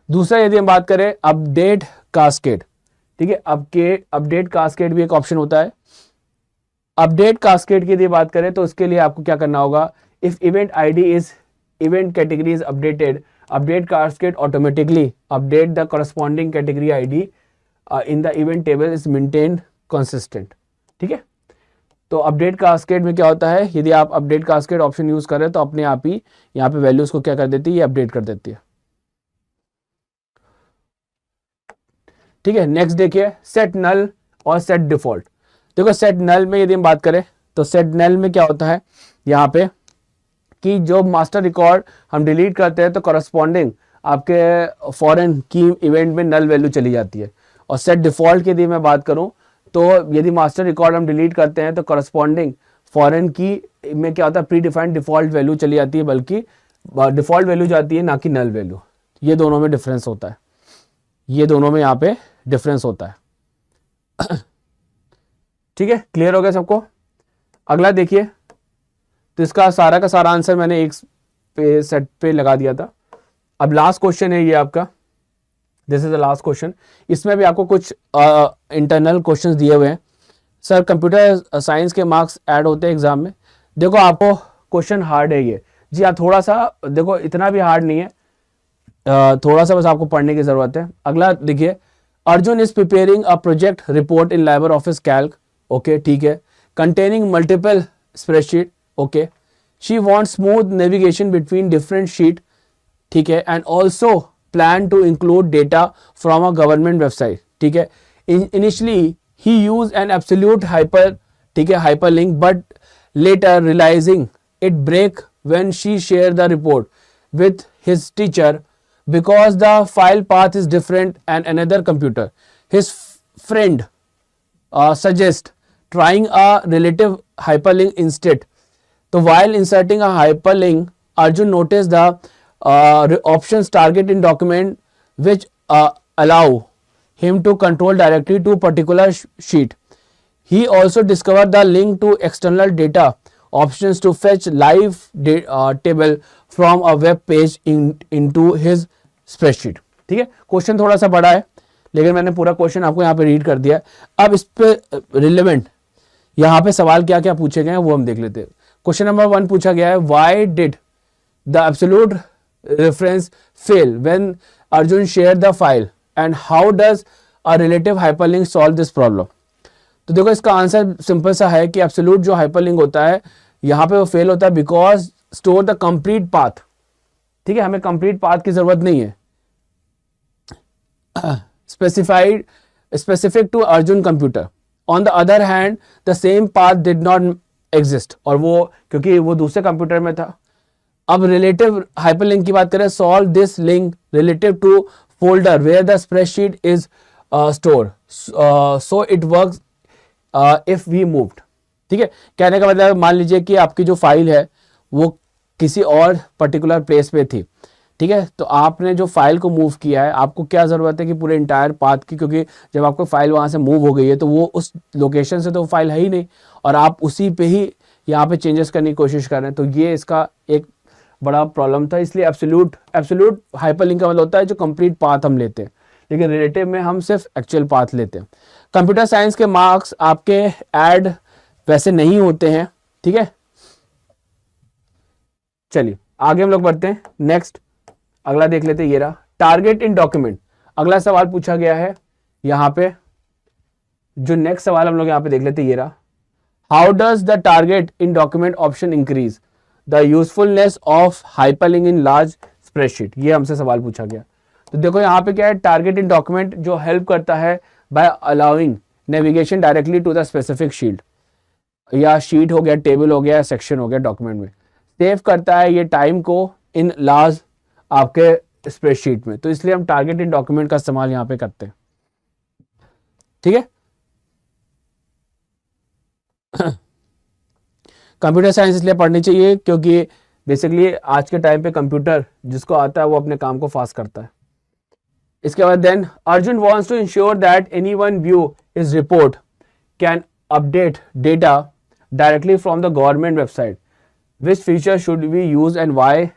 दूसरा यदि हम बात करें अपडेट कास्केड। ठीक है, अपडेट कास्केड भी एक ऑप्शन होता है। अपडेट कास्केड की यदि बात करें तो उसके लिए आपको क्या करना होगा, if event ID is event category is updated, update cascade automatically update the corresponding category ID in the event table is maintained consistent। ठीक है, तो अपडेट कास्केड में क्या होता है, यदि आप अपडेट कास्केड ऑप्शन यूज करें तो अपने आप ही यहाँ पे वैल्यूज को क्या कर देती है, ये अपडेट कर देती है। ठीक है, नेक्स्ट देखिए सेट नल और सेट डिफॉल्ट। देखो सेट नल में यदि हम बात करें तो सेट नल में क्या होता है यहाँ पे कि जो मास्टर रिकॉर्ड हम डिलीट करते हैं तो करस्पॉन्डिंग आपके फॉरेन की इवेंट में नल वैल्यू चली जाती है। और सेट डिफॉल्ट की यदि मैं बात करूं तो यदि मास्टर रिकॉर्ड हम डिलीट करते हैं तो करस्पॉन्डिंग फॉरेन की में क्या होता है, प्री डिफाइंड डिफॉल्ट वैल्यू चली जाती है, बल्कि डिफॉल्ट वैल्यू जाती है ना कि नल वैल्यू। ये दोनों में डिफरेंस होता है, ये दोनों में यहाँ पे डिफरेंस होता है। ठीक है, क्लियर हो गया सबको। अगला देखिए, तो इसका सारा का सारा आंसर मैंने एक सेट पे लगा दिया था। अब लास्ट क्वेश्चन है ये आपका, this is the last question. इसमें भी आपको कुछ इंटरनल क्वेश्चंस दिए हुए हैं। सर कंप्यूटर साइंस के मार्क्स ऐड होते हैं एग्जाम में। देखो आपको क्वेश्चन हार्ड है ये, जी हाँ, थोड़ा सा देखो, इतना भी हार्ड नहीं है, थोड़ा सा बस आपको पढ़ने की जरूरत है। अगला देखिए, Arjun is preparing a project report in Liber office Calc. Okay, ठीक है, containing multiple spreadsheet. Okay, she wants smooth navigation between different sheet. ठीक है, and also plan to include data from a government website. ठीक है, initially he use an absolute hyper, ठीक है, hyperlink, but later realising it break when she share the report with his teacher because the file path is different and another computer. His friend suggests trying a relative hyperlink instead. So while inserting a hyperlink, Arjun noticed the options target in document which allow him to control directly to particular sheet. He also discovered the link to external data options to fetch live table from a web page into his spreadsheet। ठीक है, question थोड़ा सा बड़ा है लेकिन मैंने पूरा question आपको यहाँ पे रीड कर दिया। अब इस पे रिलेवेंट यहाँ पे सवाल क्या क्या पूछे गए हैं वो हम देख लेते हैं। क्वेश्चन नंबर 1 पूछा गया है, why did the absolute reference fail when Arjun share the file and how does a relative hyperlink solve this problem. तो देखो इसका आंसर सिंपल सा है कि एब्सोल्यूट जो हाइपरलिंक होता है यहाँ पे वो फेल होता है because store the complete path. ठीक है, हमें कंप्लीट पाथ की जरूरत नहीं है, specific to Arjun computer. On the other hand the same path did not exist, और वो क्योंकि वो दूसरे कंप्यूटर में था। अब रिलेटिव हाइपरलिंक की बात करें, solve this link relative to folder where the spreadsheet is store so it works if we moved. ठीक है, कहने का मतलब मान लीजिए कि आपकी जो फाइल है वो किसी और पर्टिकुलर प्लेस पे थी। ठीक है, तो आपने जो फाइल को मूव किया है, आपको क्या जरूरत है कि पूरे इंटायर पाथ की, क्योंकि जब आपको फाइल वहां से मूव हो गई है तो वो उस लोकेशन से तो फाइल है ही नहीं और आप उसी पे ही यहाँ पे चेंजेस करने की कोशिश कर रहे हैं। तो ये इसका एक बड़ा प्रॉब्लम था, इसलिए एब्सोल्यूट हाइपरलिंक का मतलब होता है जो कंप्लीट पाथ हम लेते हैं। लेकिन रिलेटिव में हम सिर्फ एक्चुअल पाथ लेते हैं। कंप्यूटर साइंस के मार्क्स आपके ऐड वैसे नहीं होते हैं, ठीक है। चलिए आगे हम लोग बढ़ते हैं। नेक्स्ट अगला देख लेते हैं, ये रहा टारगेट इन डॉक्यूमेंट। अगला सवाल पूछा गया है यहाँ पे, जो नेक्स्ट सवाल हम लोग यहाँ पे देख लेते हैं, ये रहा how does the target in document option increase the usefulness of hyperlink in large spreadsheet. ये हमसे सवाल पूछा गया। तो देखो यहाँ पे क्या है, टारगेट इन डॉक्यूमेंट जो हेल्प करता है by allowing navigation directly to the specific sheet, या शीट हो गया, टेबल हो गया, सेक्शन हो गया डॉक्यूमेंट में, सेव करता है ये टाइम को इन लार्ज आपके स्प्रेडशीट में। तो इसलिए हम टारगेट इन डॉक्यूमेंट का इस्तेमाल यहाँ पे करते हैं, ठीक है। कंप्यूटर साइंस इसलिए पढ़नी चाहिए क्योंकि बेसिकली आज के टाइम पे कंप्यूटर जिसको आता है वो अपने काम को फास्ट करता है। इसके बाद then Arjun wants to ensure that anyone view his report can update data directly from the government website, which feature should we use and why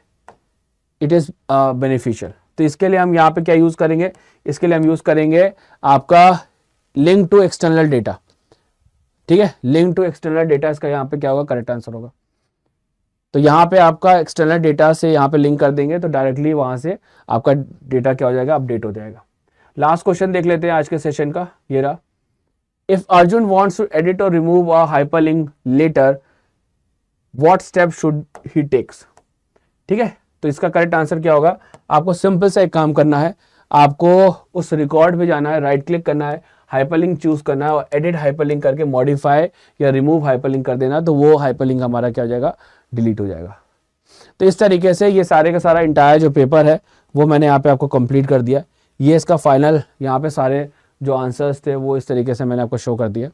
it is beneficial. तो इसके लिए हम यहाँ पे क्या यूज करेंगे, इसके लिए हम यूज करेंगे आपका लिंक टू एक्सटर्नल डेटा, ठीक है। लिंक टू एक्सटर्नल डेटा, इसका यहाँ पे क्या होगा, करेक्ट आंसर होगा। तो यहाँ पे आपका एक्सटर्नल डेटा से यहाँ पे लिंक कर देंगे तो डायरेक्टली वहां से आपका डेटा क्या हो जाएगा, अपडेट हो जाएगा। लास्ट क्वेश्चन देख लेते हैं आज के सेशन का, ये रहा if Arjun wants to edit और remove a hyperlink letter what step should he takes, ठीक है। तो इसका करेक्ट आंसर क्या होगा, आपको सिंपल सा एक काम करना है, आपको उस रिकॉर्ड पे जाना है, राइट क्लिक करना है, हाइपरलिंक चूज करना है और एडिट हाइपरलिंक करके मॉडिफाई या रिमूव हाइपरलिंक कर देना, तो वो हाइपरलिंक हमारा क्या हो जाएगा, डिलीट हो जाएगा। तो इस तरीके से ये सारे का सारा इंटायर जो पेपर है वो मैंने यहाँ पे आपको कंप्लीट कर दिया। ये इसका फाइनल, यहाँ पे सारे जो आंसर्स थे वो इस तरीके से मैंने आपको शो कर दिया।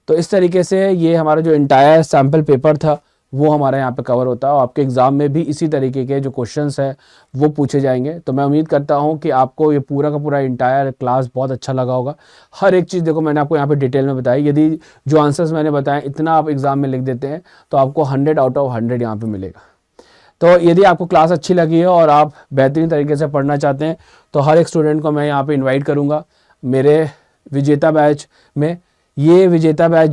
तो इस तरीके से ये हमारा जो इंटायर सैम्पल पेपर था वो हमारा यहाँ पे कवर होता है और आपके एग्जाम में भी इसी तरीके के जो क्वेश्चंस है वो पूछे जाएंगे। तो मैं उम्मीद करता हूँ कि आपको ये पूरा का पूरा इंटायर क्लास बहुत अच्छा लगा होगा। हर एक चीज़ देखो मैंने आपको यहाँ पे डिटेल में बताई। यदि जो आंसर्स मैंने बताए इतना आप एग्जाम में लिख देते हैं तो आपको 100 आउट ऑफ 100 यहाँ पे मिलेगा। तो यदि आपको क्लास अच्छी लगी है और आप बेहतरीन तरीके से पढ़ना चाहते हैं तो हर एक स्टूडेंट को मैं यहाँ पे इन्वाइट करूँगा मेरे विजेता बैच में। ये विजेता बैच